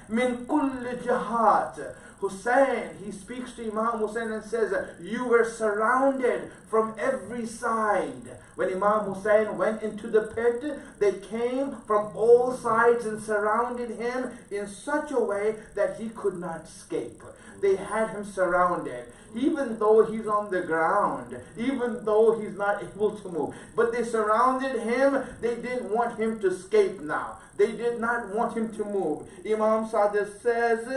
مِنْ كُلِّ جَهَاتٍ. Hussein, he speaks to Imam Hussein and says, you were surrounded from every side. When Imam Hussein went into the pit, they came from all sides and surrounded him in such a way that he could not escape. They had him surrounded. Even though he's on the ground, even though he's not able to move. But they surrounded him. They didn't want him to escape now. They did not want him to move. Imam Sadiq says,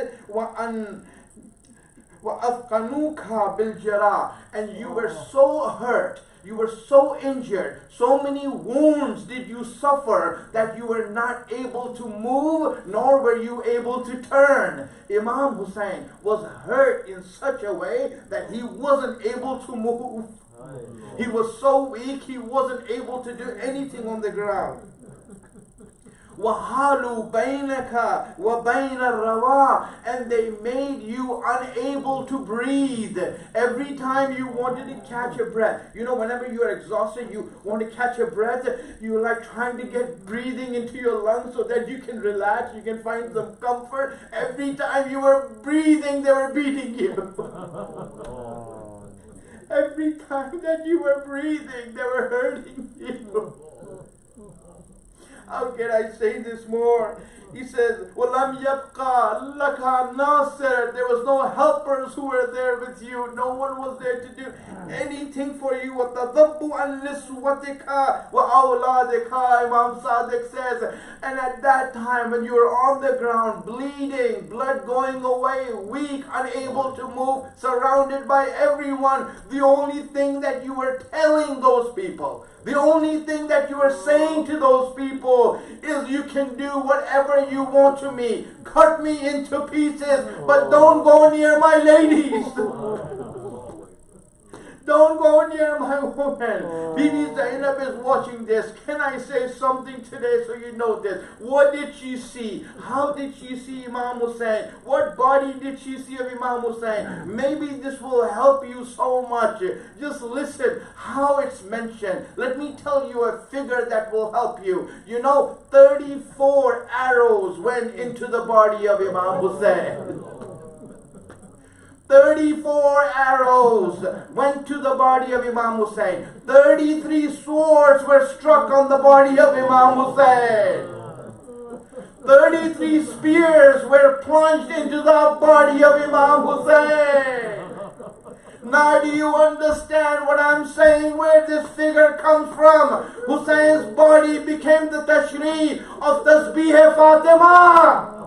وَأَثْقَنُوكَ بِالْجَرَى, and you were so hurt, you were so injured, so many wounds did you suffer that you were not able to move, nor were you able to turn. Imam Hussein was hurt in such a way that he wasn't able to move. He was so weak, he wasn't able to do anything on the ground. وَحَالُوا بَيْنَكَ وَبَيْنَ الرَّوَى, and they made you unable to breathe. Every time you wanted to catch a breath, you know, whenever you are exhausted, you want to catch a breath, you're like trying to get breathing into your lungs so that you can relax, you can find some comfort. Every time you were breathing, they were beating you. Every time that you were breathing, they were hurting you. How can I say this more? He says, وَلَمْ يَبْقَى لَكَ نَاصِرٌ, there was no helpers who were there with you. No one was there to do anything for you. وَتَذَبُّ عَنْ نِسْوَتِكَ وَأَوْلَادِكَ, Imam Sadiq says. And at that time when you were on the ground, bleeding, blood going away, weak, unable to move, surrounded by everyone, the only thing that you were telling those people, the only thing that you are saying to those people is, you can do whatever you want to me. Cut me into pieces, but don't go near my ladies. Don't go near my woman. Bibi Zainab is watching this. Can I say something today so you know this? What did she see? How did she see Imam Hussein? What body did she see of Imam Hussein? Maybe this will help you so much. Just listen how it's mentioned. Let me tell you a figure that will help you. You know, 34 arrows went into the body of Imam Hussein. 34 arrows went to the body of Imam Hussein. 33 swords were struck on the body of Imam Hussein. 33 spears were plunged into the body of Imam Hussein. Now do you understand what I'm saying, where this figure comes from? Hussein's body became the tashrih of Tasbih Fatima.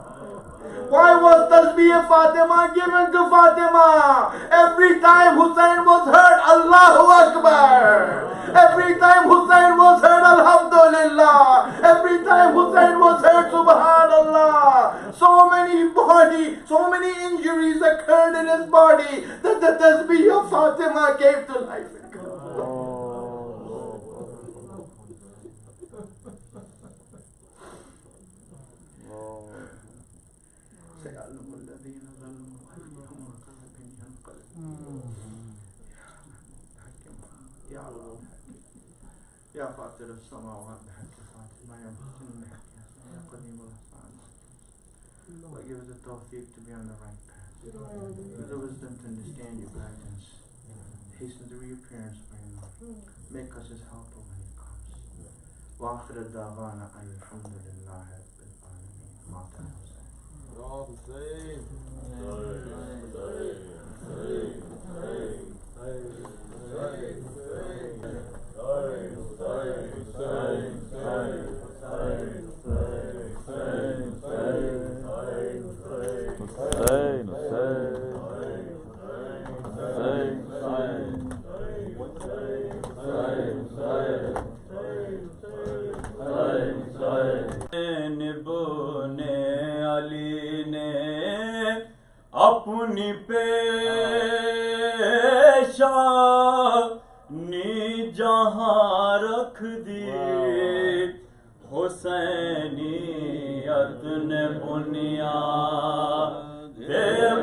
Why was Tasbih Fatima given to Fatima? Every time Hussein was hurt, Allahu Akbar. Every time Hussein was hurt, Alhamdulillah. Every time Hussein was hurt, Subhanallah. So many injuries occurred in his body that the Tasbih of Fatima came to life. Ya Fatir as-samawat bihaqq Fatima, ya Muhsin bihaqq ya Qadim al-Hasan. Lord, give us the tawfiq to be on the right path. Give us the wisdom to understand your guidance. Hasten the reappearance of your Lord. Make us his helper when he comes. Wa akhir ad-da'wana alhamdulillahi rabbil alamin. Mata Hussein. अपनी पेशानी जहाँ रख दी हुसैनियत ने बुनियाद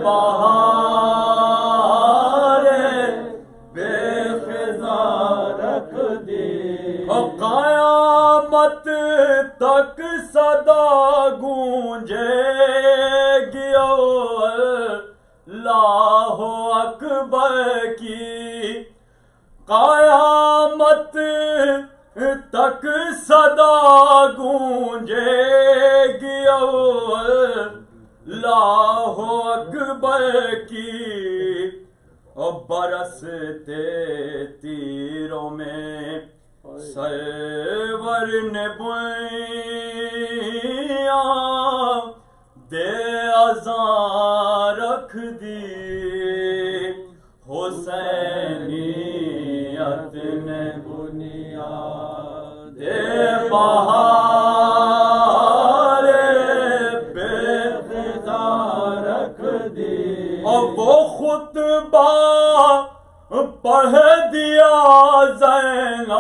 बहारे बेखिज़ा रख दी। क़यामत तक सदा गूंजेगी اکبر کی قیامت تک صدا گونجے گی اللہ اکبر کی برستے تیروں میں سرور نے بوئیاں دے اذاں رکھ دی حسینیت نے بنیاد بہار بے فضا رکھ دی اور وہ خطبہ پڑھ دیا زینب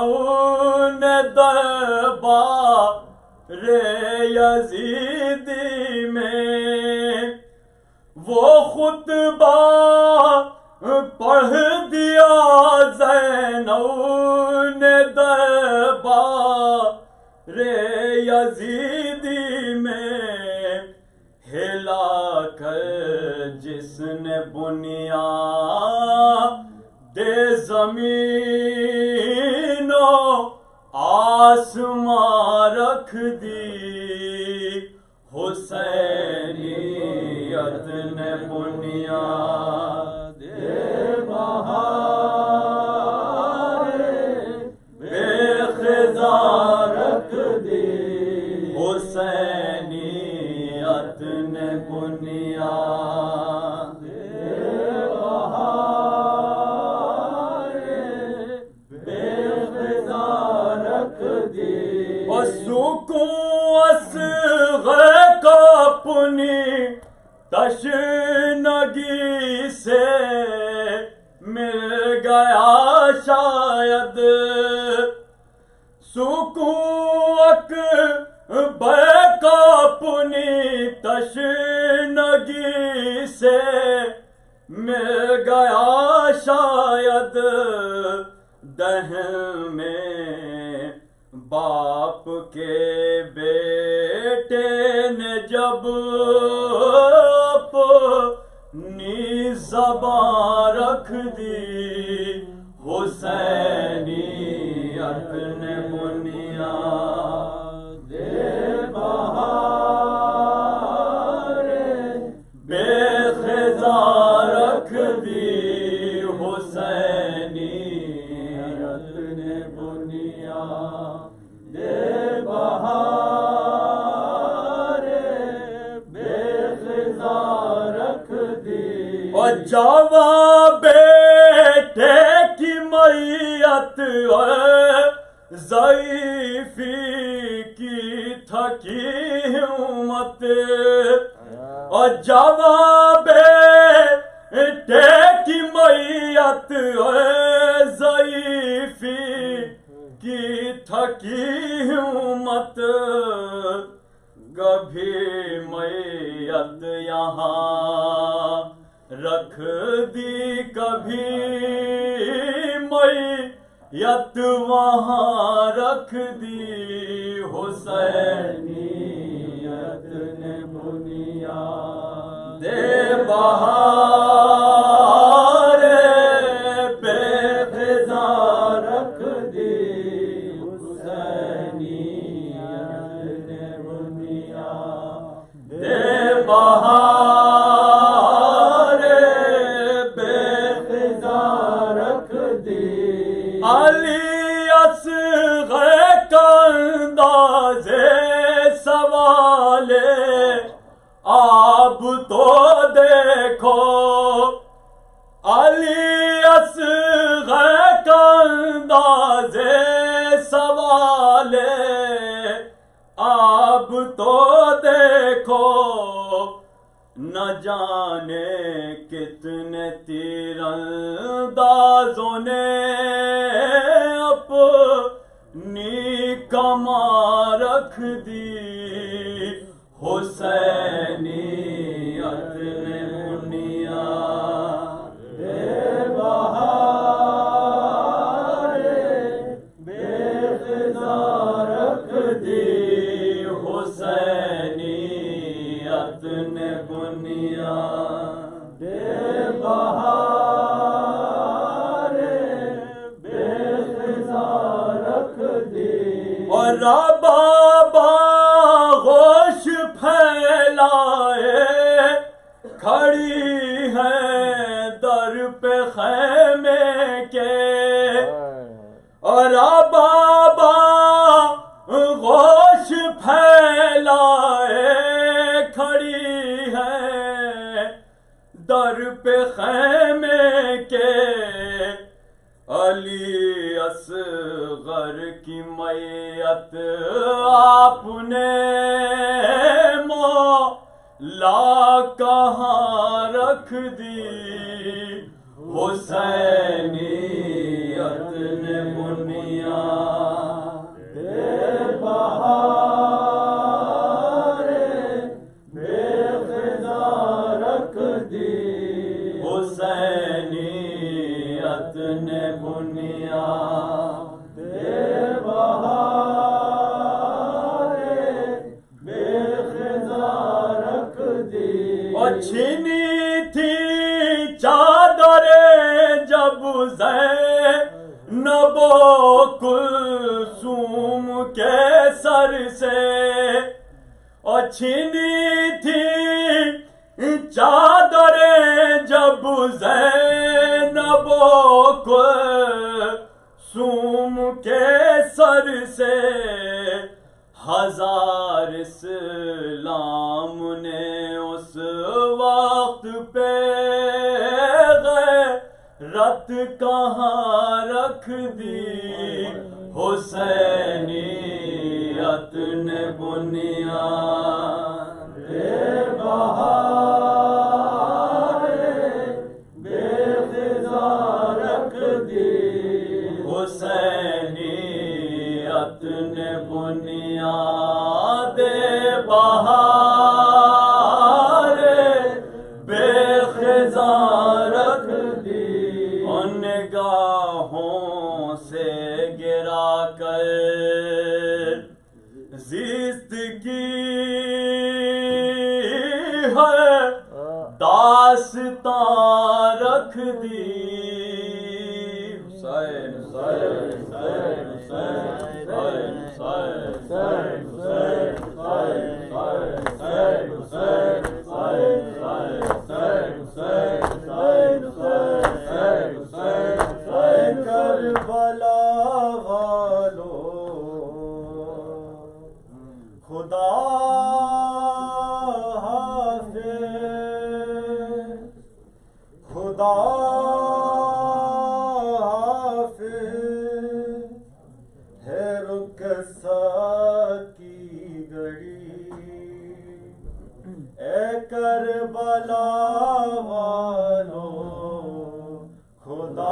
نے دربار یزیدی میں وہ خطبہ پڑھ دیا زینب نے دربار یزیدی میں ہلا کر جس نے بنیاد دے زمین و آسمان رکھ دی حسینیت نے بنیاد بہار بے خزاں رکھ دی حسینیت نے بنیاد بہار بے خزاں رکھ دی اور سکون اصغر کو اپنی تشنگی سے مل گیا شاید سکون اکبر کو اپنی تشنگی سے مل گیا شاید دہن میں باپ کے بیٹے نے جب اپنی زبان رکھ دی حسینیت نے بنیاد بہار بے خزاں رکھ دی حسینیت نے بنیاد بہار بے خزاں رکھ دی اور جوان بیٹے کی میت ضعیفی کی تھکی ہمت اور جوان بیٹے کی میت ضعیفی کی تھکی ہمت کبھی میت یہاں رکھ دی کبھی میت وہاں رکھ دی حسینیت نے بنیاد بہار بے فضاں رکھ دی حسینیت نے بنیاد بہار بے فضاں رکھ دی علی اصغر کا انداز سوال آپ تو دیکھو علی اصغر کا انداز سوال آپ تو دیکھو نہ جانے کتنے تیر اندازوں نے اپنی کماں رکھ دی حسینیت نے بنیاد بہار بے فضاں رکھ دی حسینیت نے بنیاد بہار کھڑی ہیں در پہ خیمے کے اور بابا گوش پھیلائے کھڑی ہیں در پہ خیمے کے علی اصغر کی میت آپ نے مولا کہاں رکھ دی حسینیت نے بنیاد بہار بے خزاں رکھ دی حسینیت نے بنیاد بہار بے خزاں رکھ دی اور چھینی تھی چادر جب زینب و کلثوم کے سر سے اور چھینی تھی چادر جب زینب و کلثوم کے سر سے ہزار اسلام نے اس وقت پہ غیرت کہاں رکھ دی حسینیت نے بنیاد بہار بے خزاں رکھ دی حسینیت نے بنیاد بہار بے خزاں رکھ دی ان نگاہوں سے گرا کر زیست کی ہے داستان رکھ دی حسین حسین حسین کربلا والو خدا حافظ خدا حافظ ہے رخصت کی گھڑی اے کربلا والو خدا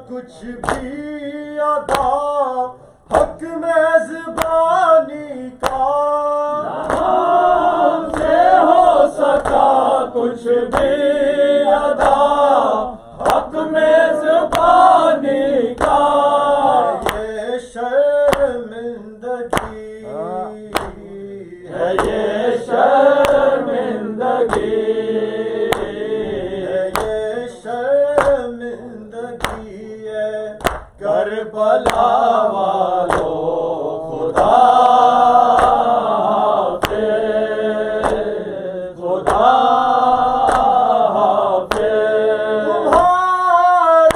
کچھ بھی ادا حق میں زبانی کا نام سے ہو سکا کچھ بھی ادا حق میں زبانی کا یہ شرمندگی ہے یہ شرمندگی کربلا والو خدا حافظ خدا حافظ تمہارے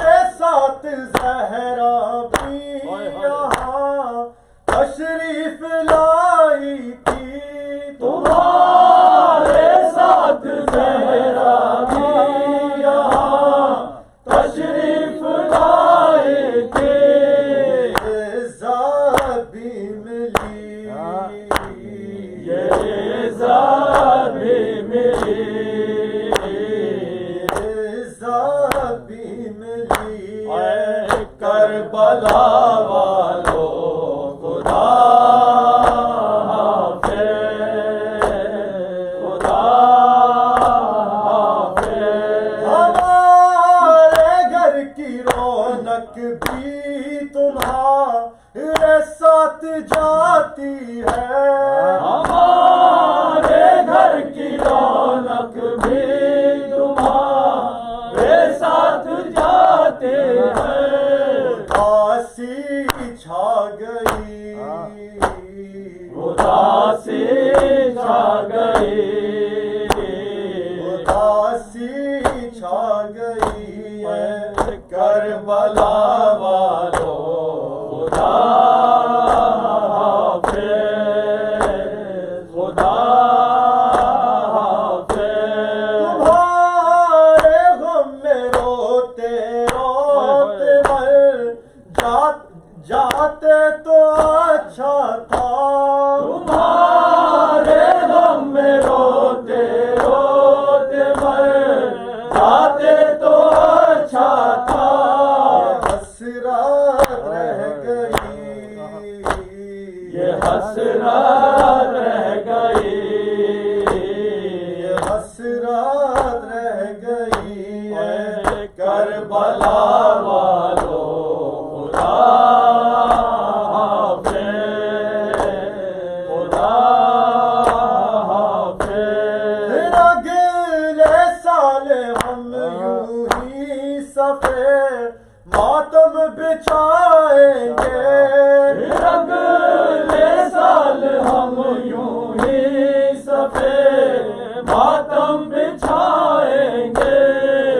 بچھائیں گے اگلے سال ہم یوں ہی سفید ماتم بچھائیں گے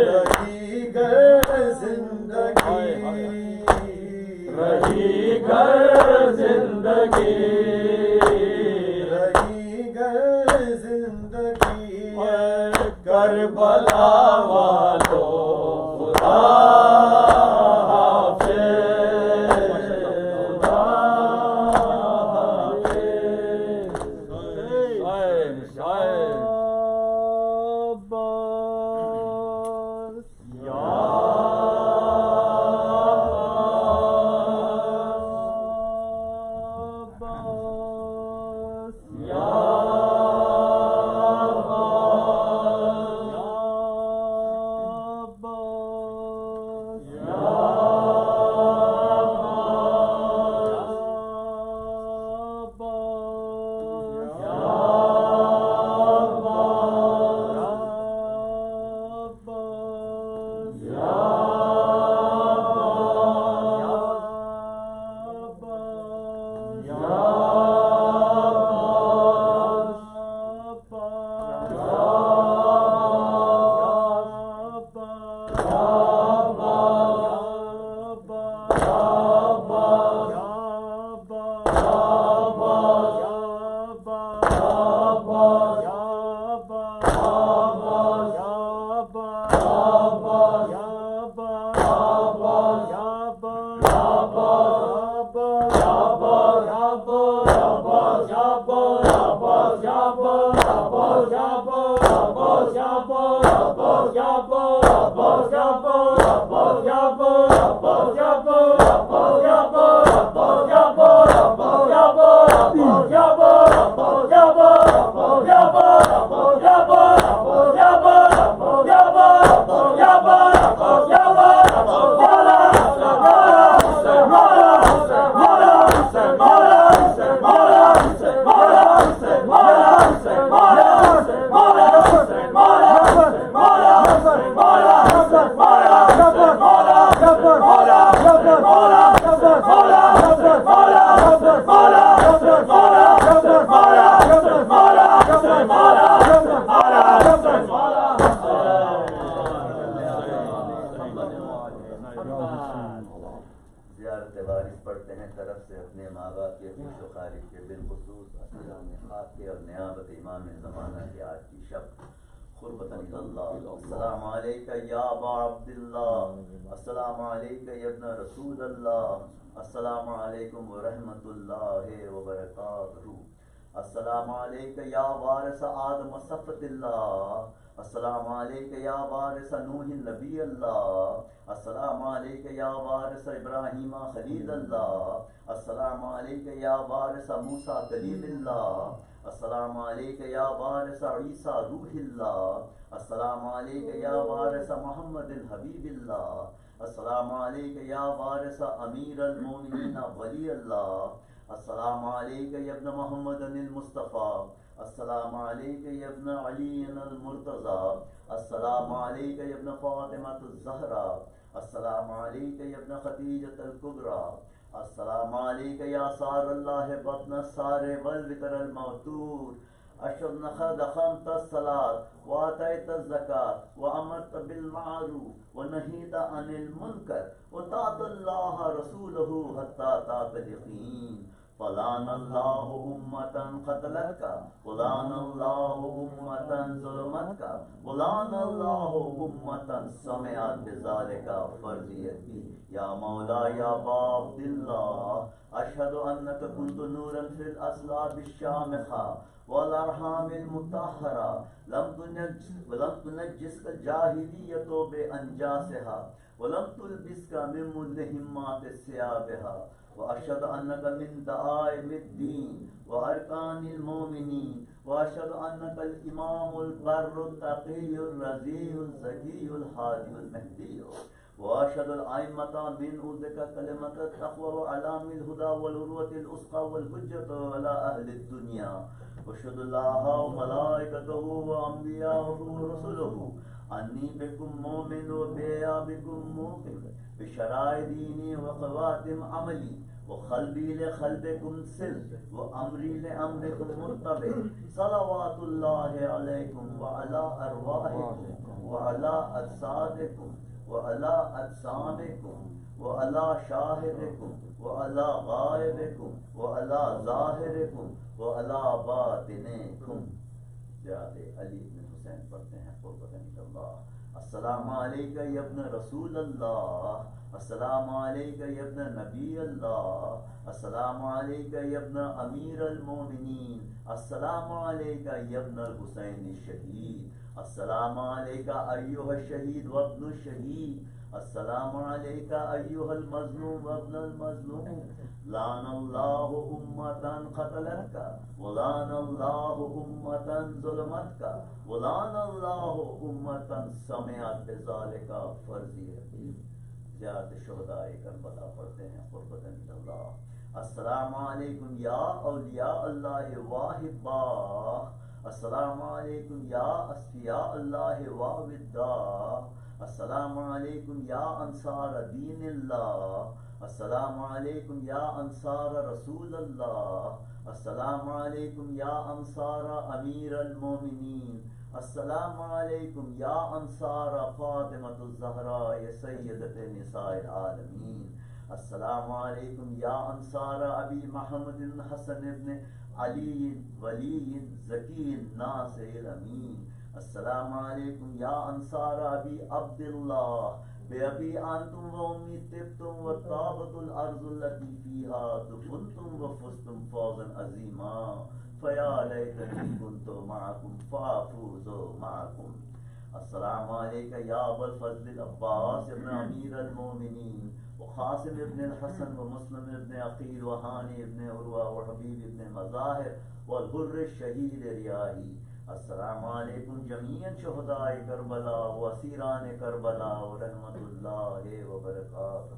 رہی گر زندگی رہی گر زندگی رہی گر زندگی کربلا والو خدا السلام علیکہ یا ابا عبداللہ السلام علیکہ یا ابن رسول اللہ السلام علیکم ورحمۃ اللہ وبرکاتہ السلام علیکہ یا وارث آدم صفت اللہ السلام علیکہ یا وارث نوح نبی اللہ السلام علیکہ یا وارث ابراہیم خلیل اللہ السلام علیکہ یا وارث موسیٰ کلیم اللہ السلام علیکہ یا وارث عیسیٰ روح اللہ السلام علیکہ یا وارث محمد حبیب اللہ السلام علیکہ یا وارث امیر المومنین ولی اللہ السلام علیکہ یا ابن محمد المصطفیٰ السلام علیکہ یا ابن علی المرتضیٰ السلام علیکہ یا ابن فاطمہ الزہرا السلام علیکہ یا ابن خدیجۃ الکبریٰ السلام علیکہ یا سار اللہ بطن السار والوتر الموتور اشهد قد أقمت الصلاة وآتيت الزكاة وأمرت بالمعروف ونهيت عن المنكر وطاعت الله رسوله حتى أتاك اليقين فلعن الله أمة قتلتك ولعن الله أمة ظلمتك ولعن الله أمة سمعت بذلك فرضيتي يا مولاي يا أبا عبد الله أشهد أنك كنت نورا في الأصلاب الشامخة والأرحام المطهرة ولم تنجسك الجاهلية بأنجاسها ولم تلبسك من ملهمات ثيابها وأشهد أنك من دعائم الدين وأركان المؤمنين وأشهد أنك الإمام البر التقي الرزي الزكي الهادي المهدي وأشهد الأئمة من أولئك كلمة التقوى وعلام الهدى والعروة الوثقى والحجة على أهل الدنيا وأشهد الله وملائكته وأنبياءه ورسله انی بکم مومن و بیا بکم موقن بشرائع دینی و خواتم عملی وقلبی لقلبکم سل وامری لامرکم مرتبع صلوات اللہ علیکم وعلی ارواحکم وعلی اجسادکم وعلی اجسامکم وعلی شاہدکم وعلی غائبکم وعلی ظاہرکم وعلی باطنکم. جناب علی بن حسین پڑھتے ہیں قربت اللہ. السلام علیکہ یا ابن رسول اللہ، السلام علیکہ یا ابن نبی اللہ، السلام علیکہ یا ابن امیر المومنین، السلام علیکہ یا ابن الحسین الشہید، السلام علیکہ ایہا الشہید وابن الشہید، السلام علیکہ ایہا المظلوم وابن المظلوم. لعن اللہ امتاً قتلتکا ولعن اللہ امتاً ظلمتکا ولعن اللہ امتاً سمعت بذالکا فرضی. زیارت شہداء کربلا پڑھتے ہیں قربت اللہ. السلام علیکم یا اولیاء اللہ واحباہ، السلام علیکم یا اصفیاء اللہ واوداہ، السلام علیکم یا انصار دین اللہ، السلام علیکم یا انصار رسول اللہ، السلام علیکم یا انصار امیر المومنین، السلام علیکم یا انصار فاطمۃ الزہراء سیدۃ نساء العالمین، السلام علیکم یا انصار ابی محمد حسن ابن علی ولی ذکی ناصر الامین، السلام علیکم یا انصار ابی عبداللہ بأبی انتم و امی طبتم و طابت الارض التي فيها دفنتم و فزتم فوزا عظیما فیا لیتنی کنت معکم فافوز معکم. السلام علیکہ یا ابا الفضل العباس ابن امیر المومنین وقاسم ابن الحسن ومسلم ابن عقیل وہانی ابن عروہ وحبیب ابن مظاہر والحر الشہید ریاحی. السلام علیکم جمیعا شہداء کربلا و اسیران کربلا ورحمۃ اللہ وبرکاتہ.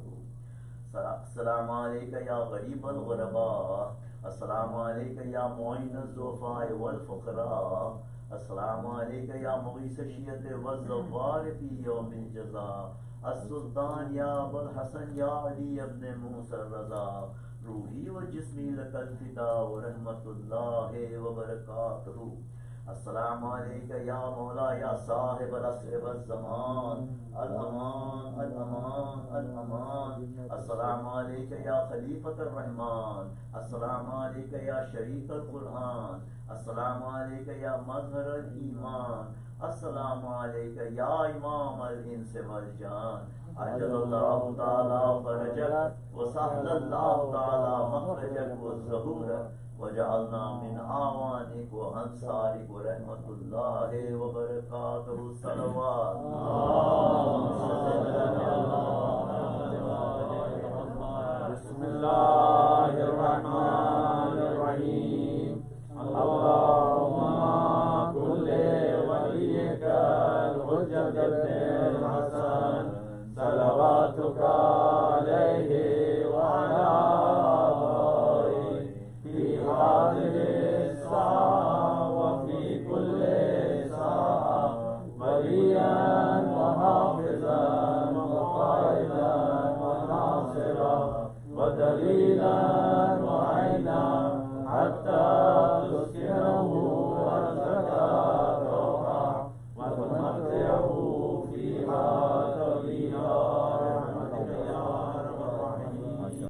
السلام علیکہ یا غریب الغرباء، السلام علیکہ یا معین الضعفاء والفقراء، السلام علیکہ یا مغیث الشیعۃ والزوار فی یوم الجزاء، السلطان یا ابو الحسن یا علی ابن موسیٰ الرضا، روحی و جسمی لک الفداء ورحمۃ اللہ وبرکاتہ. السلام علیکہ یا مولا یا صاحب العصر والزمان، الامان الامان الامان. السلام علیکہ یا خلیفۃ الرحمن، السلام علیکہ یا شریک القرآن، السلام علیکہ یا مظہر الایمان، السلام علیکہ یا امام الانس والجان. عجل اللہ تعالی فرجک وسہل اللہ تعالی مخرجک وظہورک وجعلنا من اعوانک و انصارک ورحمۃ اللہ وبرکاتہ. صلوات بسم اللہ الرحمن